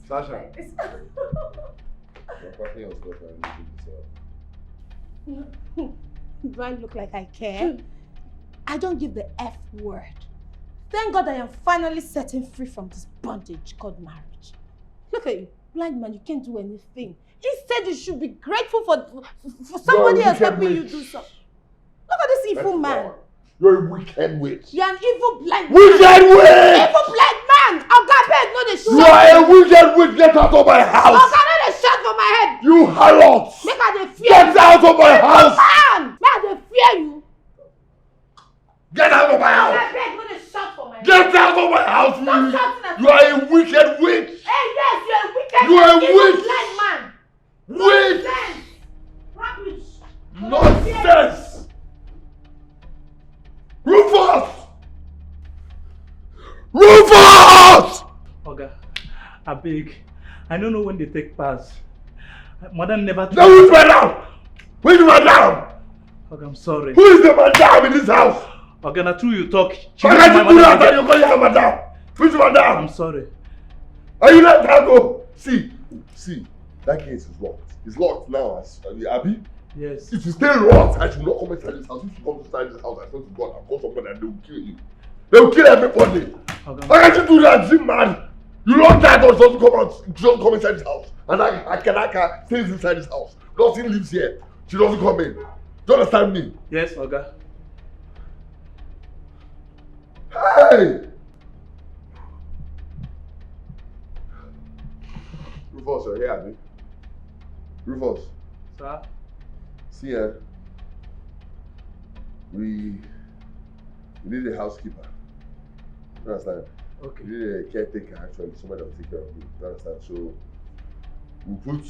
Sasha. Do I look like I care? I don't give the F word. Thank God I am finally setting free from this bondage called marriage. Look at you, blind man, you can't do anything. Instead, you should be grateful for somebody else helping you do something. Look at this evil man. You're a wicked witch. You're an evil blind man. Wicked witch! Evil blind man! Oh God, beg, no, they shot. You are a wicked witch! Get out of my house! Oh God, no, they shot for my head. You harlot! Make her they fear Get you. out of my house! Man! Make her they fear you. Get out of my house! I beg, no, they shot for my head. Get out of my house! Stop shouting at You are a wicked witch! Hey, yes, you're a wicked You are a evil witch! blind man. Witch! Rubbish. Nonsense! Rufus! Rufus! Oga, I beg. I don't know when they take pass. Madam never. Now who's madam? Who's madam? Oga, I'm sorry. Who is the madam in this house? Oga, na true you talk. Why can't you do that and you call her madam? Who's madam? I'm sorry. Are you let her go? See, that case is locked. It's locked now. Abi? Yes. If you stay locked, I should not come inside this house. If you come inside this house, I swear to God, I'll call somebody and they will kill you. They will kill everybody. Okay. Why can't you do that, Jim man? You lock that door, just come out, just come inside this house. And Adeka stays inside this house. Nothing lives here. She doesn't come in. Do you understand me? Yes, Oga. Hey! Rufus, you're here, Abby. Rufus. Sir? See, we need a housekeeper. You understand? Okay. We need a caretaker, actually, somebody that will take care of you. You understand? So, we put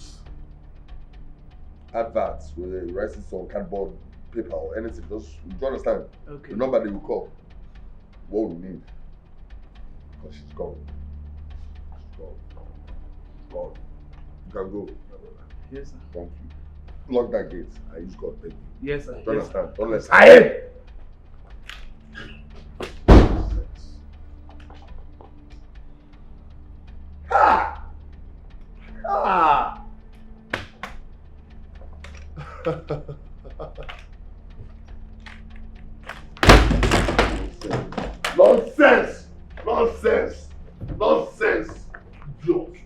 adverts with the writing on cardboard, paper, or anything. Just, you understand? Okay. The number they will call. What we need. Because she's gone. She's gone. She's gone. You can go. Yes, sir. Thank you. Lock that gate. I use God, thank you. Yes, sir. Do you understand? Don't let I Ah! Ah! Nonsense! Nonsense! Nonsense! Idiot!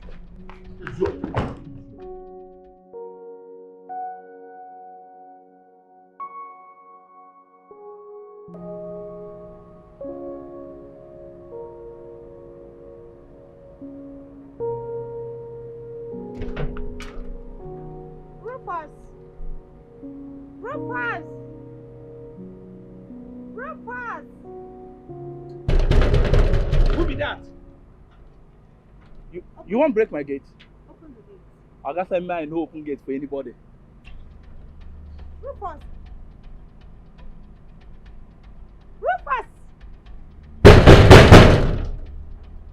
Idiot! Rufus! Rufus! Rufus! Who be that? You won't break my gate. Open the gate. I got some man no open gate for anybody. Rufus! Rufus!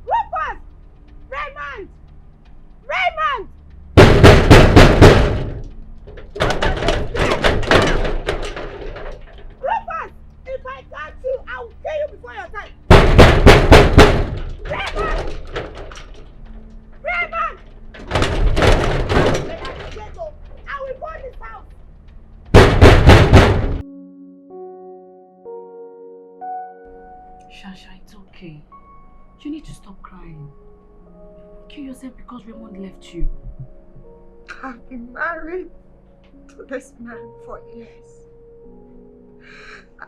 Rufus! Raymond! Raymond! Rufus! If I catch you, I will kill you before your time. Raymond! Raymond! I will burn this house. Sasha, it's okay. You need to stop crying. Kill yourself because Raymond left you. I've been married to this man for years.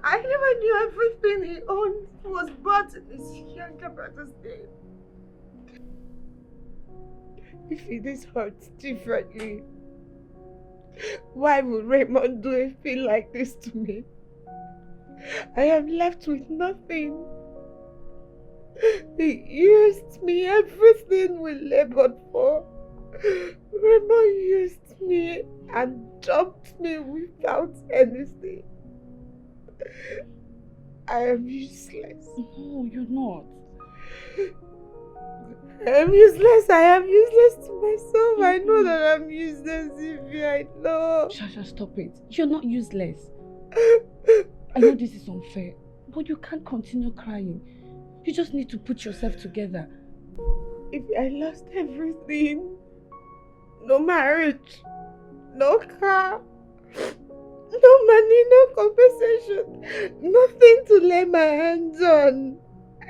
I never knew everything he owned was bought in his younger brother's name. If it is hurt differently, why would Raymond do a thing like this to me? I am left with nothing. He used me, everything we labored for. Raymond used me and dumped me without anything. I am useless. No, you're not. I am useless. I am useless to myself. I know that I'm useless, Evie. I know. Sasha, stop it. You're not useless. I know this is unfair, but you can't continue crying. You just need to put yourself together. If I lost everything, no marriage, no car, no money, no compensation, nothing to lay my hands on.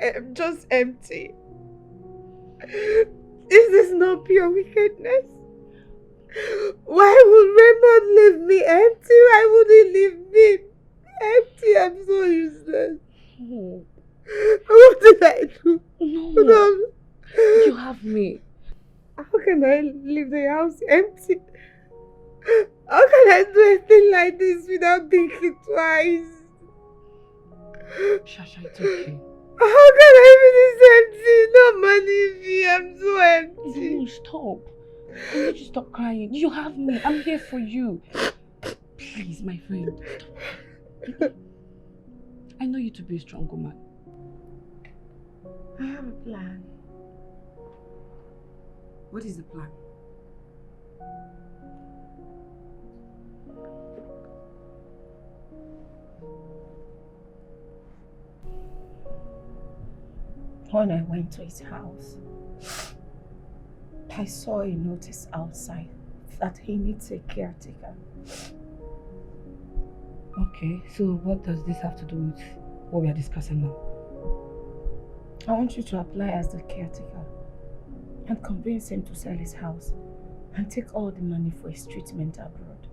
I am just empty. This is not pure wickedness. Why would Raymond leave me empty? Why would he leave me empty? I'm so useless. Oh. What did I do? No. You have me. How can I leave the house empty? How can I do a thing like this without thinking twice? Sasha, it's okay. How can I be this empty? No money, V. I'm so empty. No, stop. I need you to stop crying. You have me. I'm here for you. Please, my friend. Stop. I know you to be a strong woman. I have a plan. What is the plan? When I went to his house, I saw a notice outside that he needs a caretaker. Okay, so what does this have to do with what we are discussing now? I want you to apply as the caretaker and convince him to sell his house and take all the money for his treatment abroad.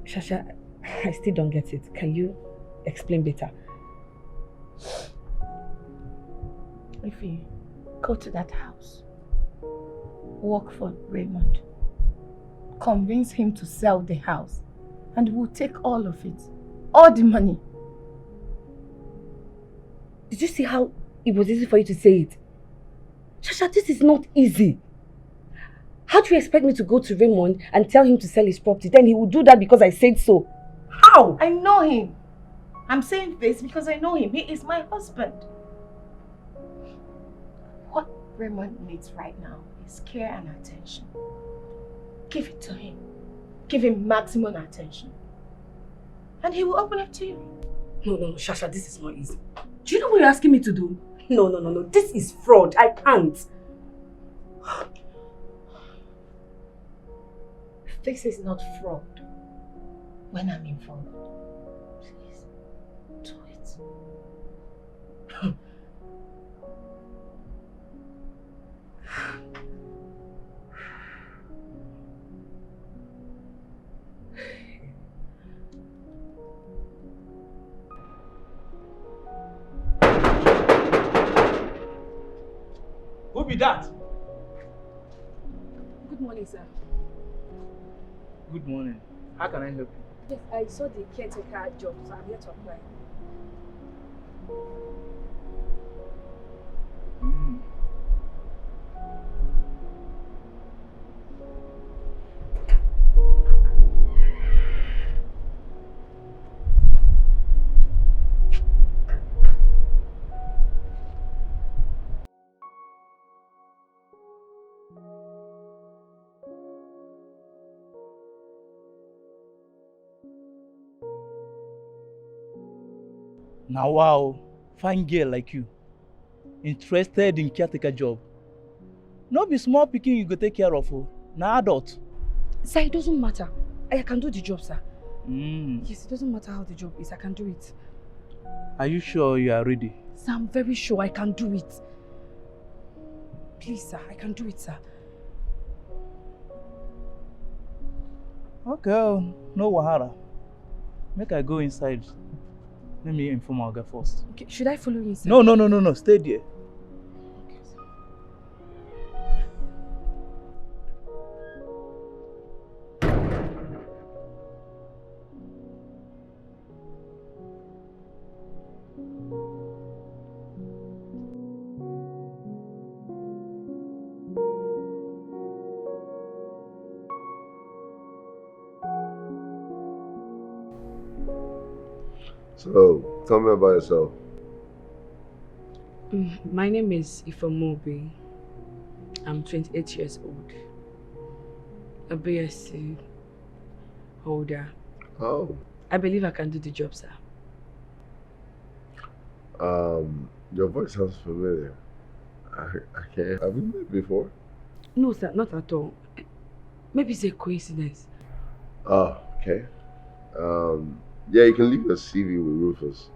Sasha, I still don't get it. Can you explain better? If you go to that house, work for Raymond, convince him to sell the house, and we'll take all of it. All the money. Did you see how it was easy for you to say it? Sasha, this is not easy. How do you expect me to go to Raymond and tell him to sell his property? Then he will do that because I said so. How? I know him. I'm saying this because I know him. He is my husband. What Raymond needs right now is care and attention. Give it to him. Give him maximum attention. And he will open up to you. No, Sasha, this is not easy. Do you know what you're asking me to do? No. This is fraud. I can't. This is not fraud. When I'm involved, please do it. Who be that? Good morning, sir. Good morning. How can I help you? Yes, I saw the caretaker job, so I'm here to apply. Now wow, fine girl like you. Interested in caretaker job. No be small pikin you go take care of. Na adult. Sir, it doesn't matter. I can do the job, sir. Yes, it doesn't matter how the job is, I can do it. Are you sure you are ready? Sir, I'm very sure I can do it. Please, sir, I can do it, sir. Okay, no wahala. Make I go inside. Let me inform our guy first. Okay, should I follow you, sir? No. Stay there. Okay, sir. So, tell me about yourself. My name is Ifamobi. I'm 28 years old. A BSc holder. Oh. I believe I can do the job, sir. Your voice sounds familiar. I can't. Have we met before? No, sir, not at all. Maybe it's a coincidence. Oh, okay. Yeah, you can leave a CV with Rufus.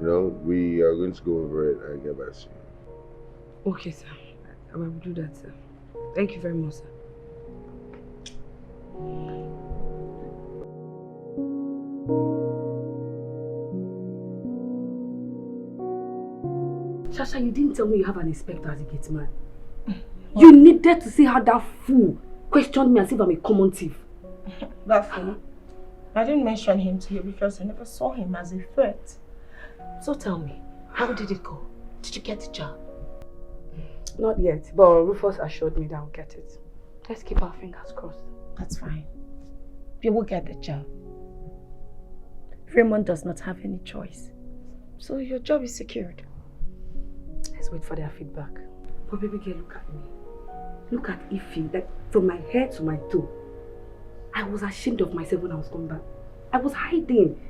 You know, we are going to go over it and get back to you. Okay, sir. I will do that, sir. Thank you very much, sir. Sasha, you didn't tell me you have an inspector as a gate man. You needed to see how that fool questioned me as if I'm a common thief. That fool? I didn't mention him to you because I never saw him as a threat. So tell me, how did it go? Did you get the job? Not yet, but Rufus assured me that I'll get it. Let's keep our fingers crossed. That's fine. You will get the job. Raymond does not have any choice. So your job is secured. Let's wait for their feedback. But baby girl, look at me. Look at Ify, like from my head to my toe. I was ashamed of myself when I was coming back. I was hiding.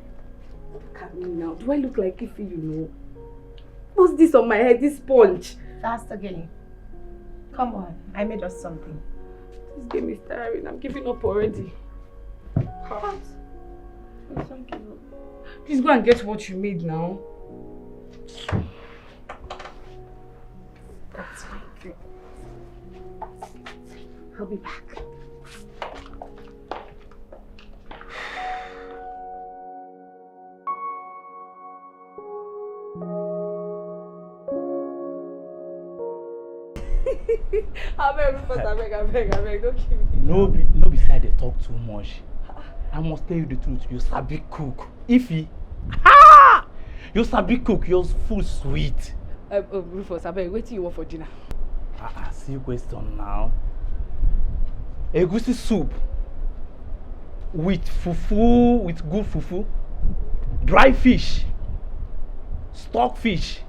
Look at me now. Do I look like Ify, you know? What's this on my head, this sponge? Fast again. Come on, I made us something. This game is tiring. I'm giving up already. What? Thank you. Please go and get what you made now. That's fine. I'll be back. I beg, Rufus, I beg, don't kill me. No be say they talk too much. I must tell you the truth. You sabi cook. Ify. Ha! You sabi cook. Your food sweet. Rufus, I beg, wait till you want for dinner. See you question now. Egusi soup with fufu, with good fufu, dry fish, stockfish,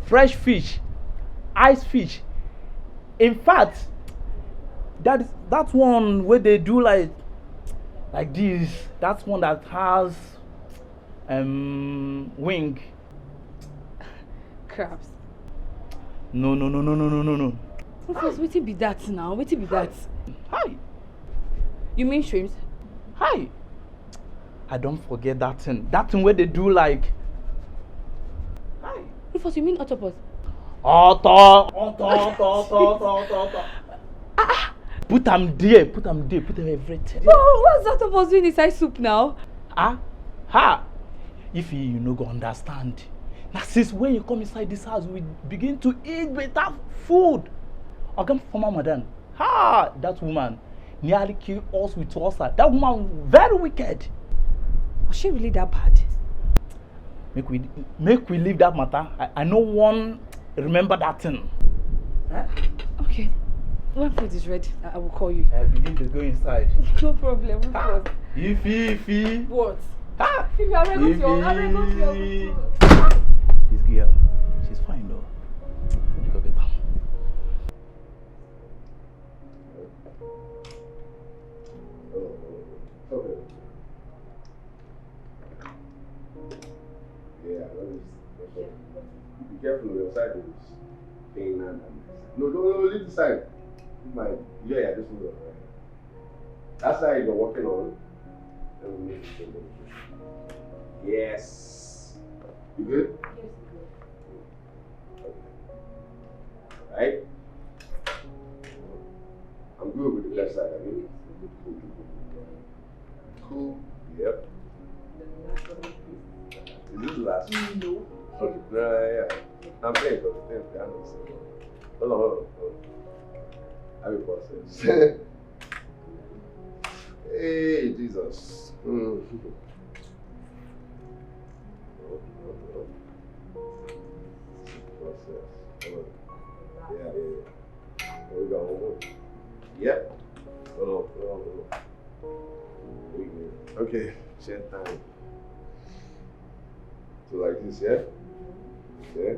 fresh fish, ice fish. In fact, that one where they do like this. That's one that has wing. Crabs. No. Rufus, wetin be that now? Wetin be that? Hi. You mean shrimps? Hi. I don't forget that thing. That thing where they do like. Hi. Rufus, you mean octopus? Oto. Put them there, put them everything. Oh, what's octopus doing inside soup now? Ha! If you no go understand. Now since when you come inside this house, we begin to eat better food. Again, former madam. Ha! That woman nearly killed us with ulcer. That woman very wicked. Was she really that bad? Make we leave that matter. I no one remember that thing. Huh? Okay. When food is ready, I will call you. I begin to go inside. No problem. Ify. What? Ha! If I go to your This girl, she's fine though. You go get her. Okay. Yeah, be careful on your side of this. No, leave the side. Yeah, this one. That side you're working on. Yes. You good? Yes, Okay. Right? I'm good with the left side, I mean. Cool. Yep. Is this the last one? No. Okay. Yeah. I'm paying for the thing. Hold on. I will process. Hey, Jesus. Process. Yeah. Here we go. Yep. Hold on. Okay, share time. So like this, yeah? Yeah?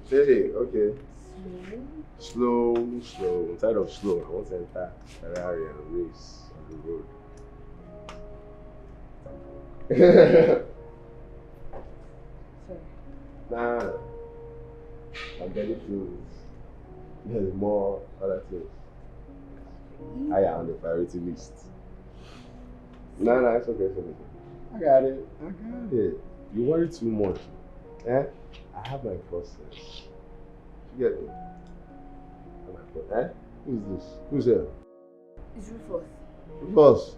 Hey, okay. Slow. I'm tired of slow. I want to enter Ferrari and race on the road. Nah. I'm getting through. There's more other things. Higher on the priority list. No, it's okay. I got it. You worry too much. Eh? I have my process. You get me? I have my process. Eh? Who's this? Who's here? It's Rufus. Ross.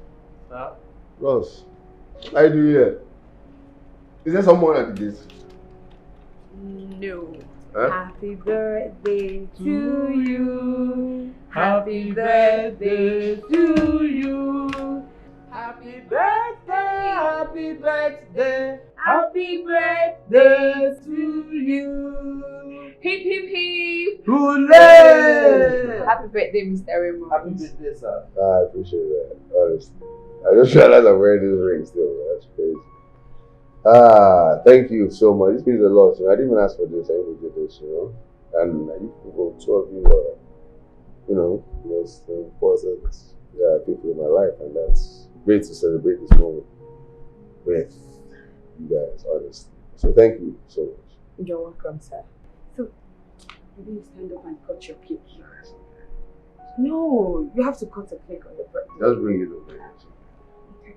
Sir? Ross. What are you doing here? Is there someone at the gate? No. Huh? Happy birthday to you. Happy birthday to you. Happy birthday, happy birthday, happy birthday to you. Hip hip hip. Hooray! Happy birthday, Mr. Raymond. Happy birthday, sir. I appreciate that, honestly. I just realized I'm wearing this ring still. That's crazy. Thank you so much. This means a lot. I didn't even ask for this. I even did this, And you people, two of you are, most important people in my life, and that's great to celebrate this moment with you guys, honestly. So thank you so much. You're welcome, sir. So, maybe you stand up and cut your cake. No, you have to cut a cake on your birthday. Just bring it over here. Okay.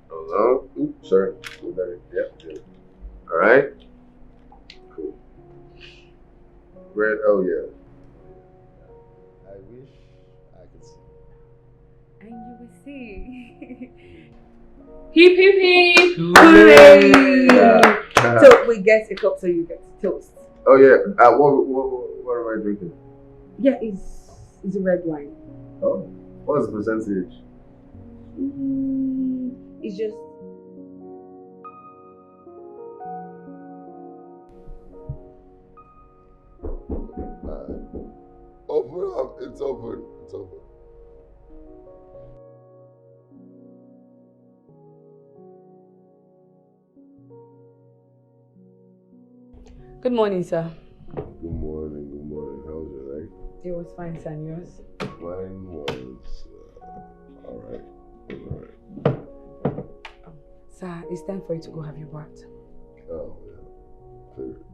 Hello? Oops, sorry. Yep. Alright. Cool. Bread, oh yeah. I wish I could And you will see. Hip hip hip! Hooray! So we get a cup so you get toast. Oh yeah. What am I drinking? Yeah, it's a red wine. Oh, what's the percentage? It's just Open up. It's open. It's open. Good morning, sir. Good morning. Good morning. How was your night? It was fine, sir. And yours? Mine was all right. Sir, it's time for you to go have your bath. Oh yeah. Figured.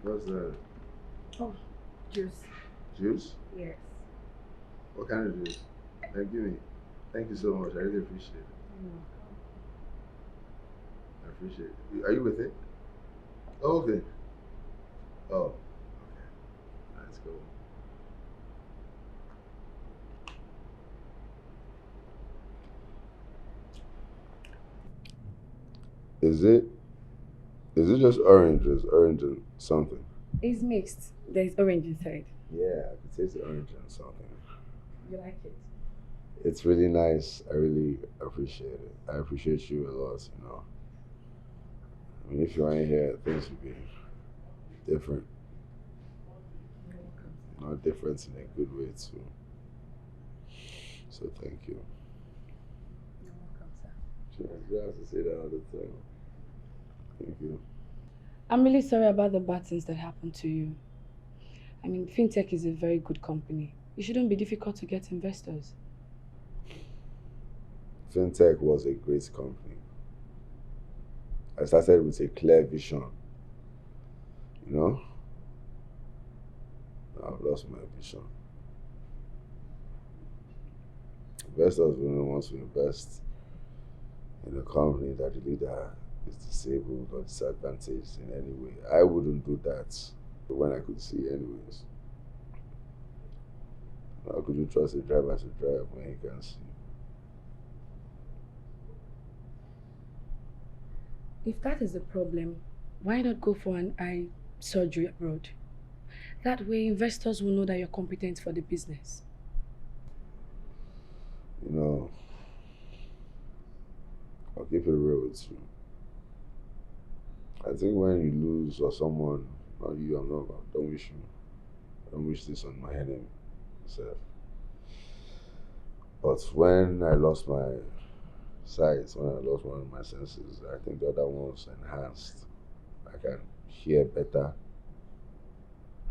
What's that? Oh, juice. Juice? Yes. What kind of juice? Give me. Thank you so much. I really appreciate it. I appreciate it. Are you with it? Oh, okay. Oh, okay. Let's go. Is it just oranges? Orange and something? It's mixed. There's orange inside. Yeah, I could taste the orange and something. You like it? It's really nice. I really appreciate it. I appreciate you a lot, you know. I mean, if you weren't here, things would be different. Not different in a good way, too. So, thank you. You're welcome, sir. You have to say that all the time. Thank you. I'm really sorry about the bad things that happened to you. I mean, fintech is a very good company. It shouldn't be difficult to get investors. Fintech was a great company. I started with a clear vision, you know? I've lost my vision. Investors wouldn't want to invest in a company that the leader is disabled or disadvantaged in any way. I wouldn't do that when I could see anyways. How could you trust a driver to drive when he can't see? If that is the problem, why not go for an eye surgery abroad? That way, investors will know that you're competent for the business. You know, I'll keep it real with you. I think when you lose or someone, not you, I'm not, don't wish you. Don't wish this on my enemy. Self. But when I lost my sight, when I lost one of my senses, I think the other one was enhanced. I can hear better.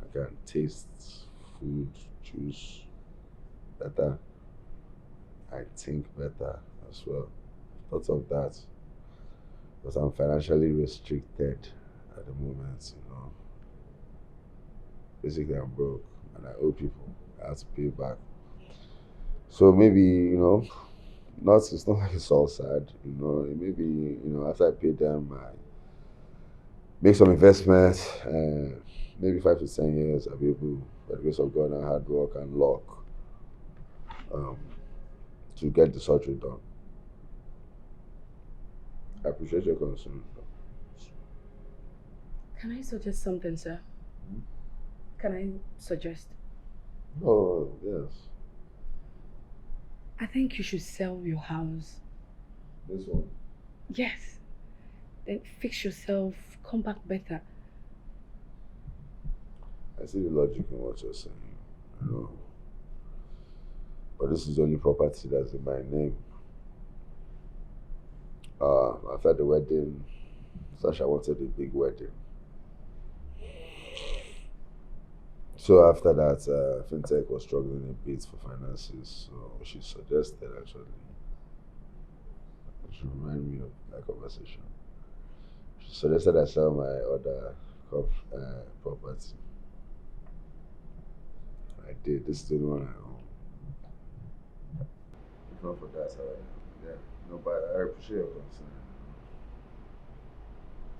I can taste food, juice better. I think better as well. Thoughts of that. But I'm financially restricted at the moment, you know. Basically, I'm broke and I owe people. I have to pay back. So maybe, you know, it's not like it's all sad, you know. Maybe, you know, after I pay them, I make some investments, and maybe 5 to 10 years, I'll be able, by the grace of God and hard work and luck, to get the surgery done. I appreciate your concern. Can I suggest something, sir? Can I suggest? Oh, yes. I think you should sell your house. This one? Yes. Then fix yourself, come back better. I see the logic in what you're saying, you know. But this is the only property that's in my name. After the wedding, Sasha wanted a big wedding. So after that, fintech was struggling a bit for finances. So she suggested, actually, she reminded me of that conversation. She suggested I sell my other property. I did. This is the one I own. If not for that, yeah. No, but I appreciate your concern.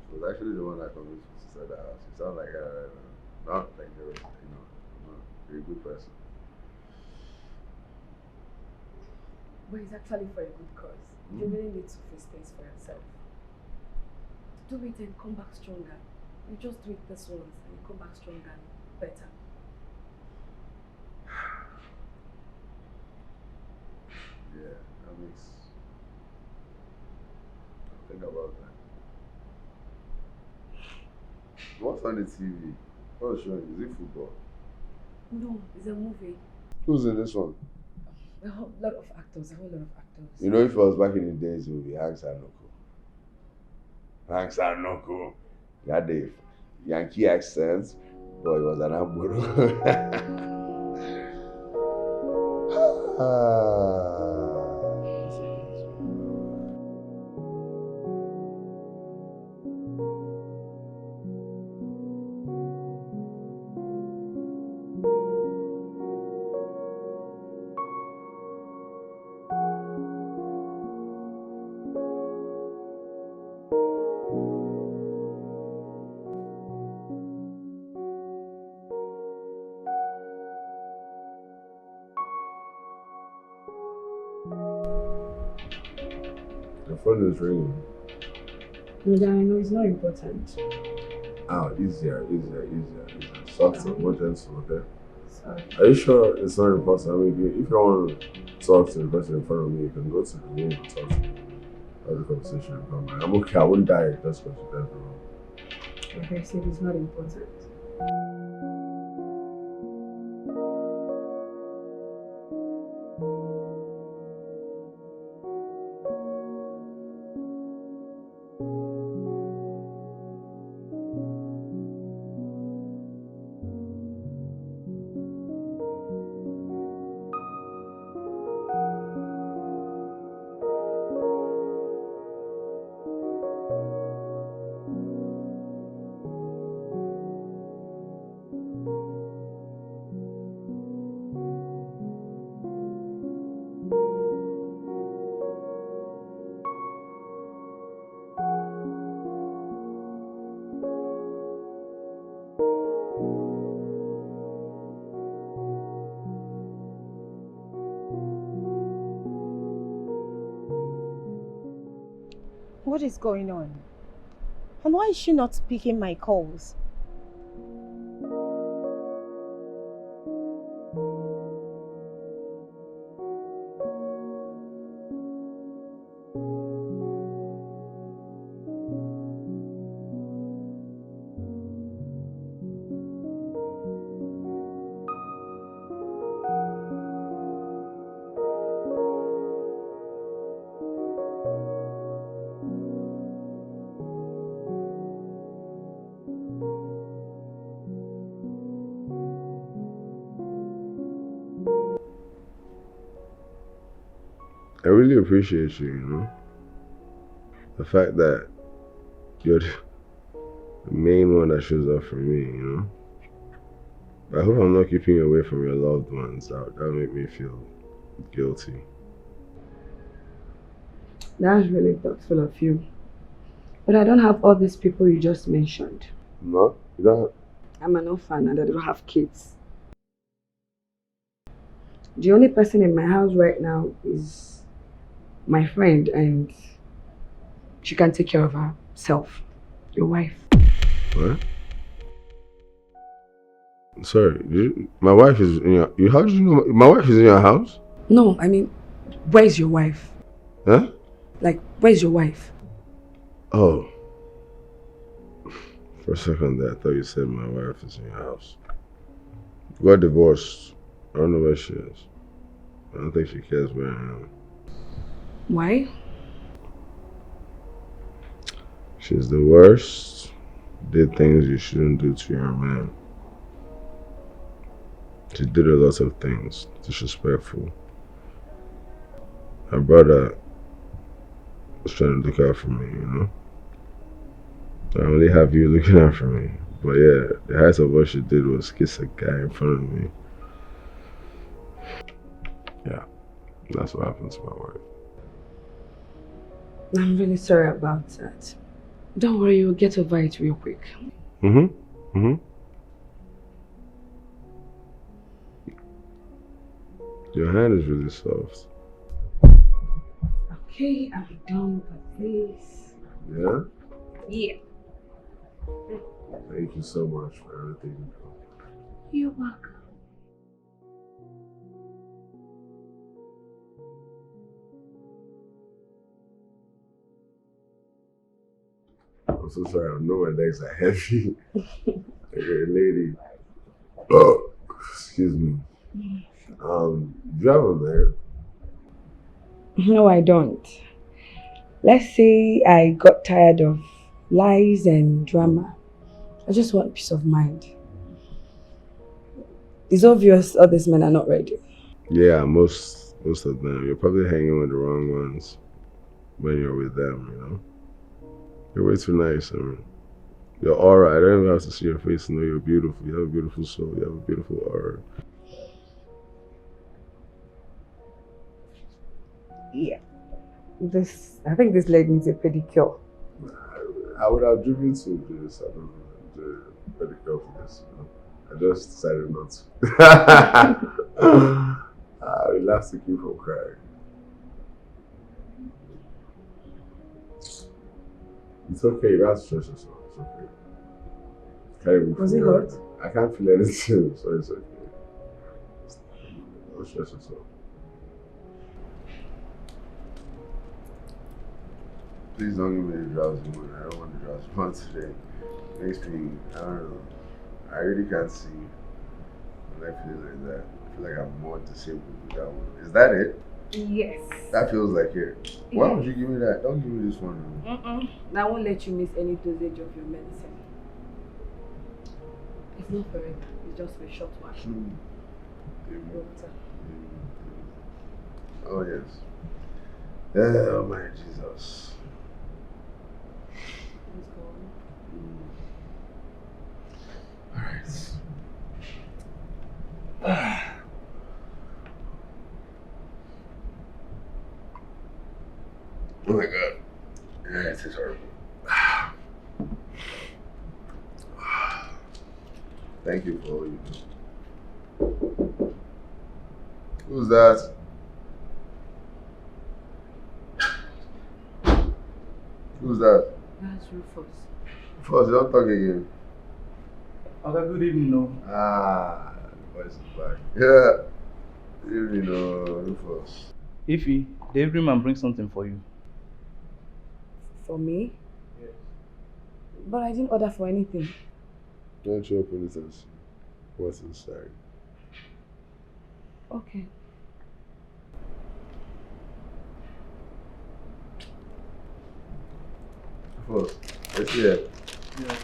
She was actually the one that convinced me to sell the house. She sounded like not like you're, you know, you're a good person. But it's actually for a good cause. You really need to face things for yourself. Do it and come back stronger. You just do it this once and you come back stronger and better. Yeah, that makes. I'll think about that. What's on the TV? What's showing? Is it football? No, it's a movie. Who's in this one? A whole lot of actors, a whole lot of actors. You know, if it was back in the days, it would be Hanks and Noko. Hanks and Noko. He had the Yankee accent, but he was an Amburu. The phone is ringing. Yeah, I know it's not important. Easier. Softer, more gentle, okay? Sorry. Are you sure it's not important? I mean, if you don't want to talk to the person in front of me, you can go to the room and talk to me. Have the conversation. I'm okay, I won't die just because you guys are wrong. Like I said, it's not important. What is going on? And why is she not picking my calls? I really appreciate you, you know? The fact that you're the main one that shows up for me, you know? I hope I'm not keeping you away from your loved ones. That'll make me feel guilty. That's really thoughtful of you. But I don't have all these people you just mentioned. No? You don't? I'm an orphan and I don't have kids. The only person in my house right now is my friend, and she can take care of herself. Your wife. What? Sorry, my wife is in your... How did you know my wife is in your house? No, I mean, where's your wife? Huh? Like, where's your wife? Oh. For a second there, I thought you said my wife is in your house. We got divorced. I don't know where she is. I don't think she cares where I am. Why? She's the worst. Did things you shouldn't do to your man. She did a lot of things disrespectful. Her brother was trying to look out for me, you know? I only have you looking out for me. But yeah, the height of what she did was kiss a guy in front of me. Yeah, that's what happened to my wife. I'm really sorry about that. Don't worry, you'll get over it real quick. Your hand is really soft. Okay, I'm done with this. Yeah? Yeah. Thank you so much for everything you do. You're welcome. I'm so sorry, I know my legs are heavy. Okay, lady. Oh, excuse me. Do you have a man? No, I don't. Let's say I got tired of lies and drama. I just want peace of mind. It's obvious all these men are not ready. Yeah, most of them. You're probably hanging with the wrong ones when you're with them, you know? You're way too nice. I mean, your aura, I don't even have to see your face to know you're beautiful. You have a beautiful soul. You have a beautiful aura. Yeah. I think this leg needs a pedicure. I would have driven to this. I don't know, the pedicure for this, you know? I just decided not to. I will have to keep from crying. It's okay, that's stress as well. It's okay. Can't even Was it feel hurt? I can't feel anything, so it's okay. No stress as well. Please don't give me the drowsy one. I don't want the drowsy one today. Makes me, I don't know. I really can't see when I feel like that. I feel like I'm more disabled with that one. Is that it? Yes. That feels like it. Why would you give me that? Don't give me this one. I won't let you miss any dosage of your medicine. It's not forever. It's just for a short while. Oh yes. Oh my Jesus. Alright. Oh my god. Yeah, this is horrible. Thank you for all you do. Who's that? Who's that? That's Rufus. First, don't talk again. Okay, good evening, no. Ah, the voice is back. Yeah. Good evening, Rufus. Ify, the everyman bring something for you. For me? Yes. But I didn't order for anything. Don't you open it and see what's inside? Okay. Rufus, let's see it. Yeah.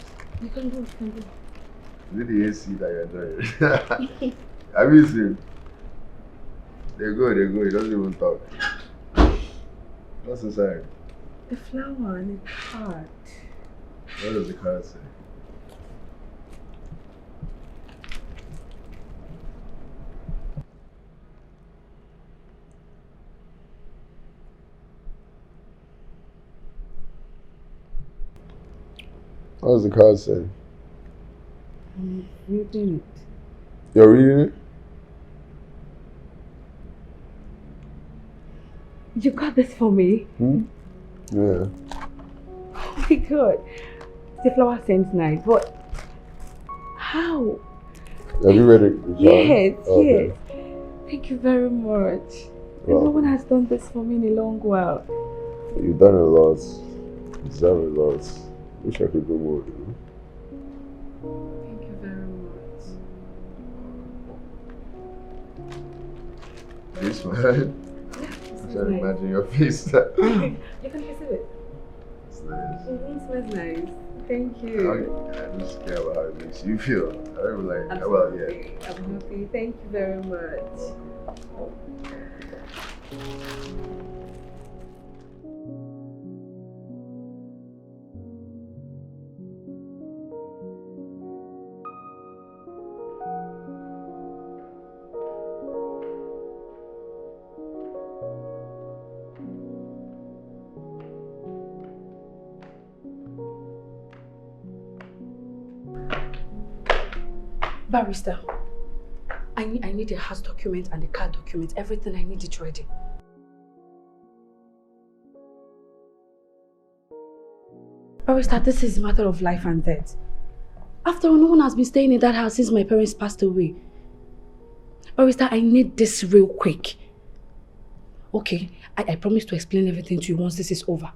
You can go, you can go. Is it the AC that you're enjoying? Have you seen? They go, he doesn't even talk. What's inside? The flower and the card. What does the card say? What does the card say? I'm reading it. You're reading it? You got this for me? Yeah. Oh my god. The flower seems nice, but how? Have you read it? Yes, Okay. yes. Thank you very much. Well, No one has done this for me in a long while. you've done a lot. You deserve a lot. Wish I could do more, you know? Thank you very much. This man. I can't imagine your face. You can kiss it. It's nice. It smells nice. Thank you. I just care about how it makes you feel. I don't like, I'm well, happy. yeah. I'm happy. Thank you very much. Barrister, I need a house document and a car document. Everything I need it ready. Barrister, this is a matter of life and death. After all, no one has been staying in that house since my parents passed away. Barrister, I need this real quick. Okay, I promise to explain everything to you once this is over.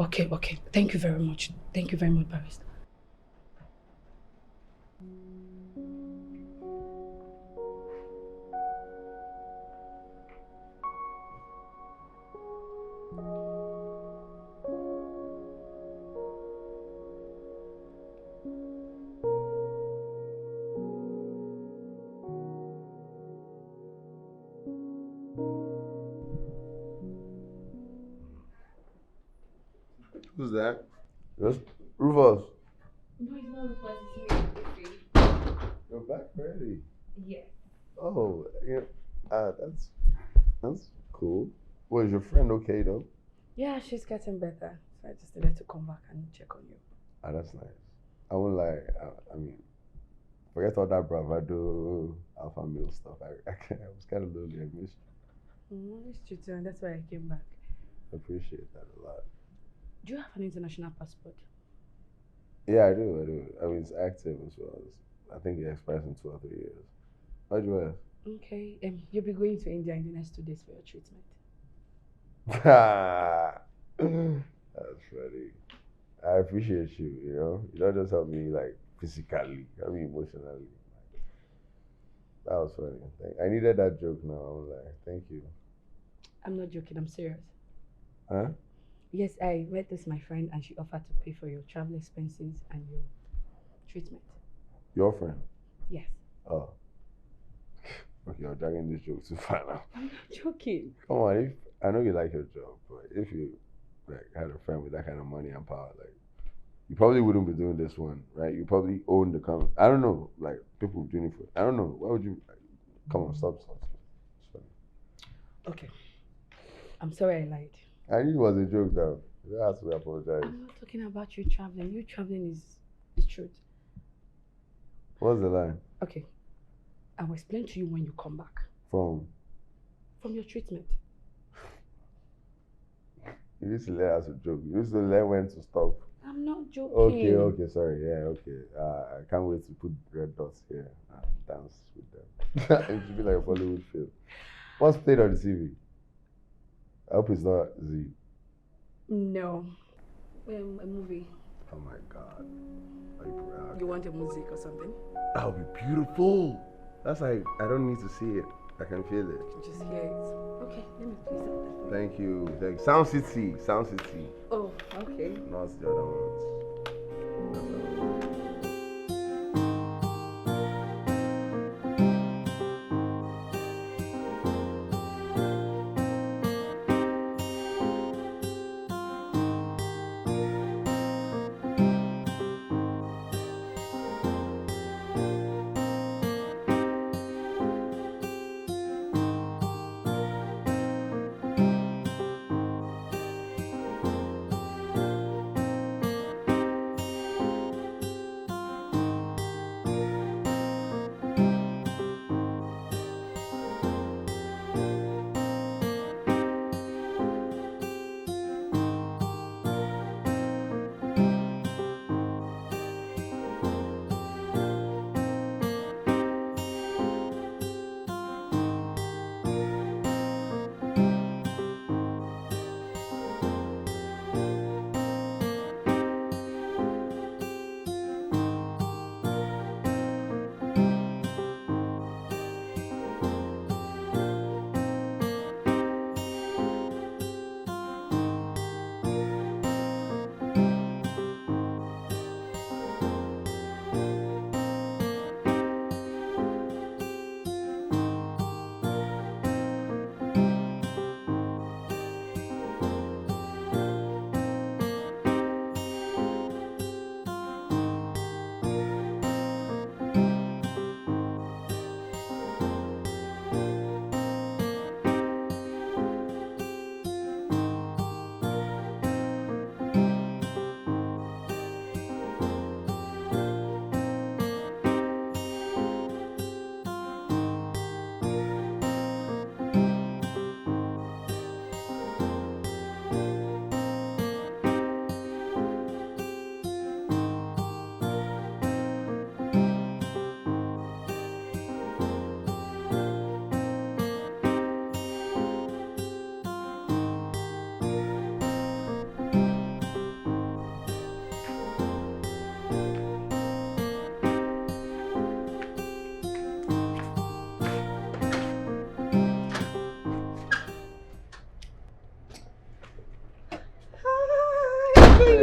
Okay, okay. Thank you very much. Thank you very much, Barrister. Who's that? Yes? Rufus. No, it's not Rufus, it's me. You're back already. Yes. Oh, yeah. That's cool. Was your friend okay though? Yeah, she's getting better. So I just needed to come back and check on you. Ah, that's nice. I won't lie. I mean, forget all that bravado, alpha male stuff. I was kind of lonely. I missed It's true too, and that's why I came back. I appreciate that a lot. Do you have an international passport? Yeah, I do. I mean, it's active as well. I think it expires in 2 or 3 years. Why'd you ask? Okay, you'll be going to India in the next 2 days for your treatment. That's funny. I appreciate you, you know? You don't just help me like physically, help me emotionally. That was funny. I needed that joke now. I was like, thank you. I'm not joking, I'm serious. Huh? Yes, I met this my friend and she offered to pay for your travel expenses and your treatment. Your friend? Yes. Oh. Okay, you're dragging this joke too far now. I'm not joking. Come on, I know you like your job, but if you like had a friend with that kind of money and power, like you probably wouldn't be doing this one, right? You probably own the company. I don't know, like people doing it for. I don't know. Why would you? Come on, stop. It's funny. Okay. I'm sorry I lied. I knew it was a joke, though. You don't have to apologize. I'm not talking about you traveling. You traveling is truth. What's the line? Okay. I will explain to you when you come back. From your treatment. You used to let us a joke. You used to learn when to stop. I'm not joking. Okay, sorry. Yeah, okay. I can't wait to put red dots here and dance with them. It should be like a Bollywood film. What's played on the TV? I hope it's not Z. No. A movie. Oh my God. Are you proud? You want a music or something? That would be beautiful. That's like, I don't need to see it. I can feel it. Just hear it. Okay, let me please have that. Thank you. Sound City. Oh, okay. Not the other ones. That's all.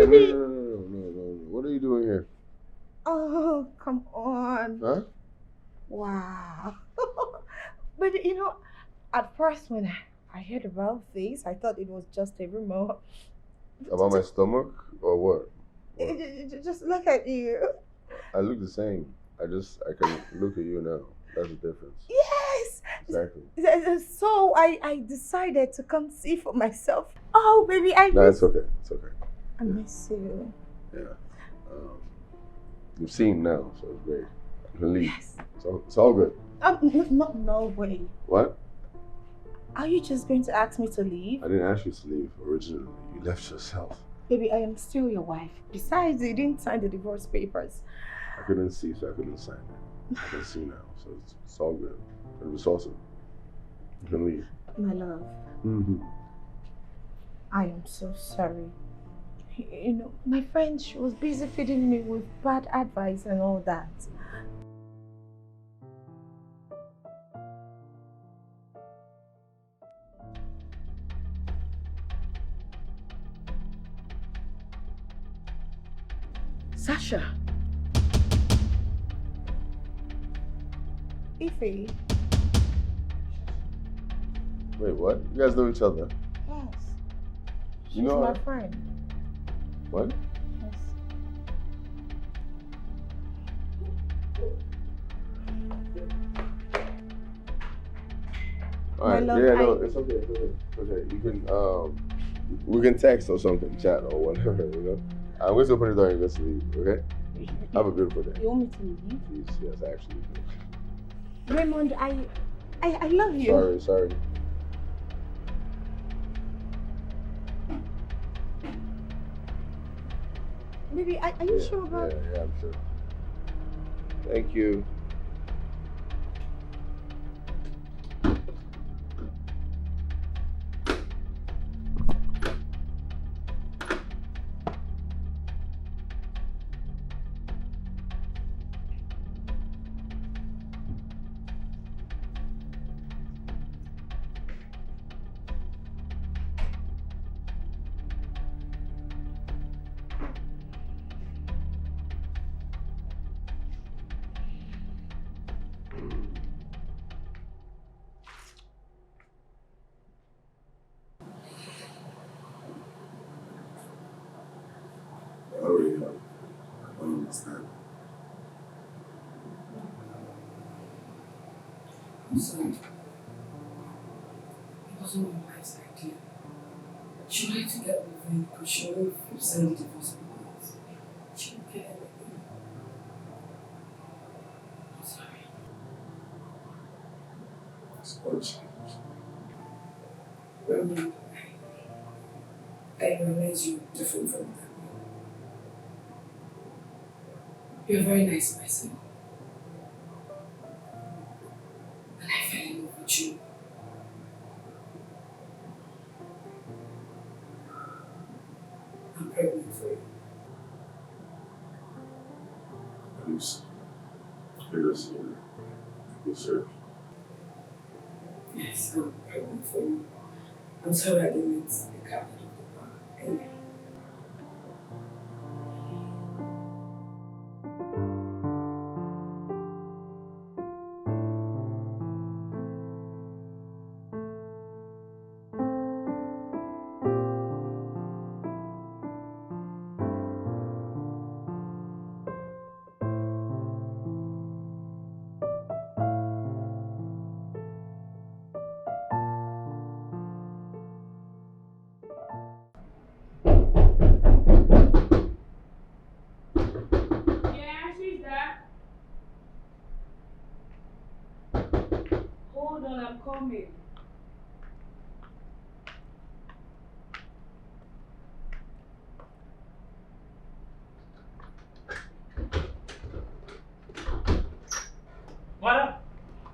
No. What are you doing here? Oh, come on. Huh? Wow. But you know, at first when I heard about this, I thought it was just a rumor. About my stomach or what? Just look at you. I look the same. I can look at you now. That's the difference. Yes. Exactly. So I decided to come see for myself. Oh, baby, No, it's okay. It's okay. I miss you. Yeah. You've seen now, so it's great. You can leave. Yes. So it's all good. No way. What? Are you just going to ask me to leave? I didn't ask you to leave originally. You left yourself. Baby, I am still your wife. Besides, you didn't sign the divorce papers. I couldn't see, so I couldn't sign it. I can see now, so it's all good. It was awesome. You can leave. My love. I am so sorry. You know, my friend, she was busy feeding me with bad advice and all that. Sasha. Ife. Wait, what? You guys know each other? Yes. She's You know my her? friend. What? Yes. Alright, love, yeah, no, it's okay, it's okay. It's okay. You can, we can text or something, chat or whatever, you know? I'm going to open the door and go to leave, okay? Have a beautiful day. You want me to leave? Please, yes, actually. Raymond, I love you. Sorry. Baby, are you sure about... Yeah, I'm sure. Thank you. I already know. I don't understand. I'm sorry. It wasn't my wife's idea. She wanted to get revenge because she already signed the divorce papers. She didn't get anything. I'm sorry. It's all changed. Remember, I realize you're different from them. You're a very nice person. And I fell in love with you. I'm pregnant for you. Please. You're listening. Yes, sir. Yes, I'm pregnant for you. I'm sorry I didn't meet the captain of the bar. Anyway. Coming.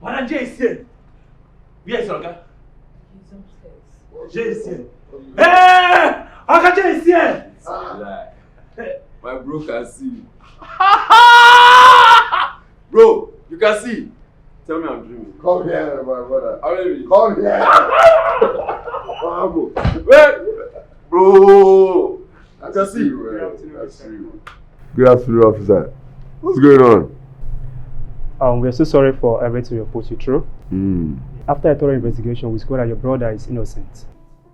Madam J is here. Where is Oga? He's upstairs. J is here. Hey! Oga J is here! My bro can see. Bro, you can see. Tell me I'm dreaming. Come here, my brother. How many minutes? Come here. Wait! Bro! I can see. Good afternoon. Good afternoon, officer. What's going on? We're so sorry for everything we put you through. After a thorough investigation, we discovered that your brother is innocent.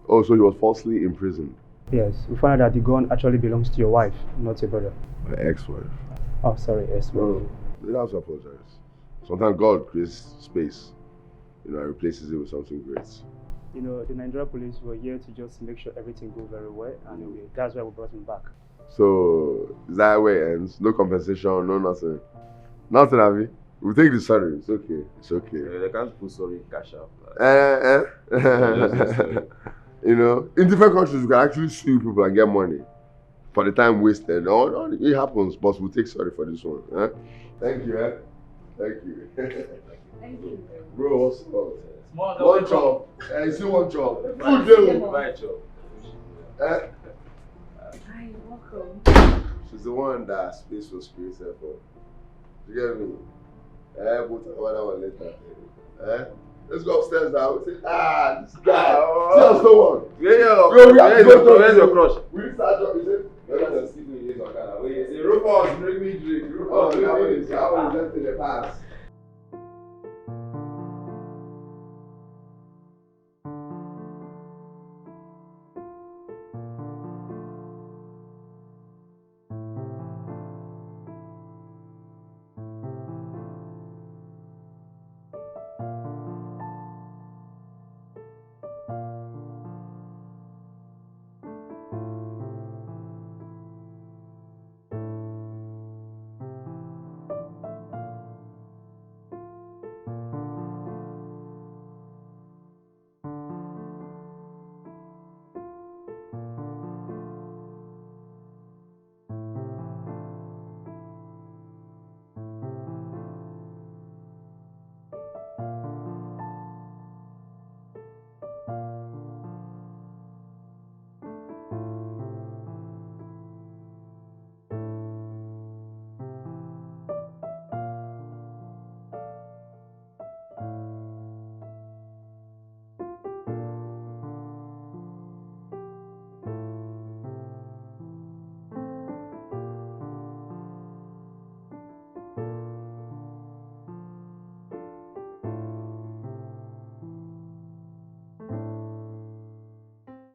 Oh, so he was falsely imprisoned? Yes, we found out that the gun actually belongs to your wife, not your brother. My ex-wife. Oh, sorry, ex-wife. No, you don't have to apologize. Sometimes God creates space, and replaces it with something great. You know, the Nigerian police were here to just make sure everything goes very well, and that's why we brought him back. So, is that where it ends? No compensation, no nothing? Nothing, Abby? We'll take the sorry. It's okay. It's okay. Yeah, they can't put sorry in cash out. You know, in different countries, you can actually sue people and get money for the time wasted. No, it happens, but we'll take sorry for this one. Thank you, Thank you. Thank you. Bro, what's up? One chop. You see one chop. Food devil. Buy chop. Hi, welcome. She's the one that space was created for. You get me? We'll talk about that one later. Let's go upstairs now. Say, this guy. See us no one. Where's your crush? We need to start dropping. Rufus, bring me drink. Rufus, that one is left in the past.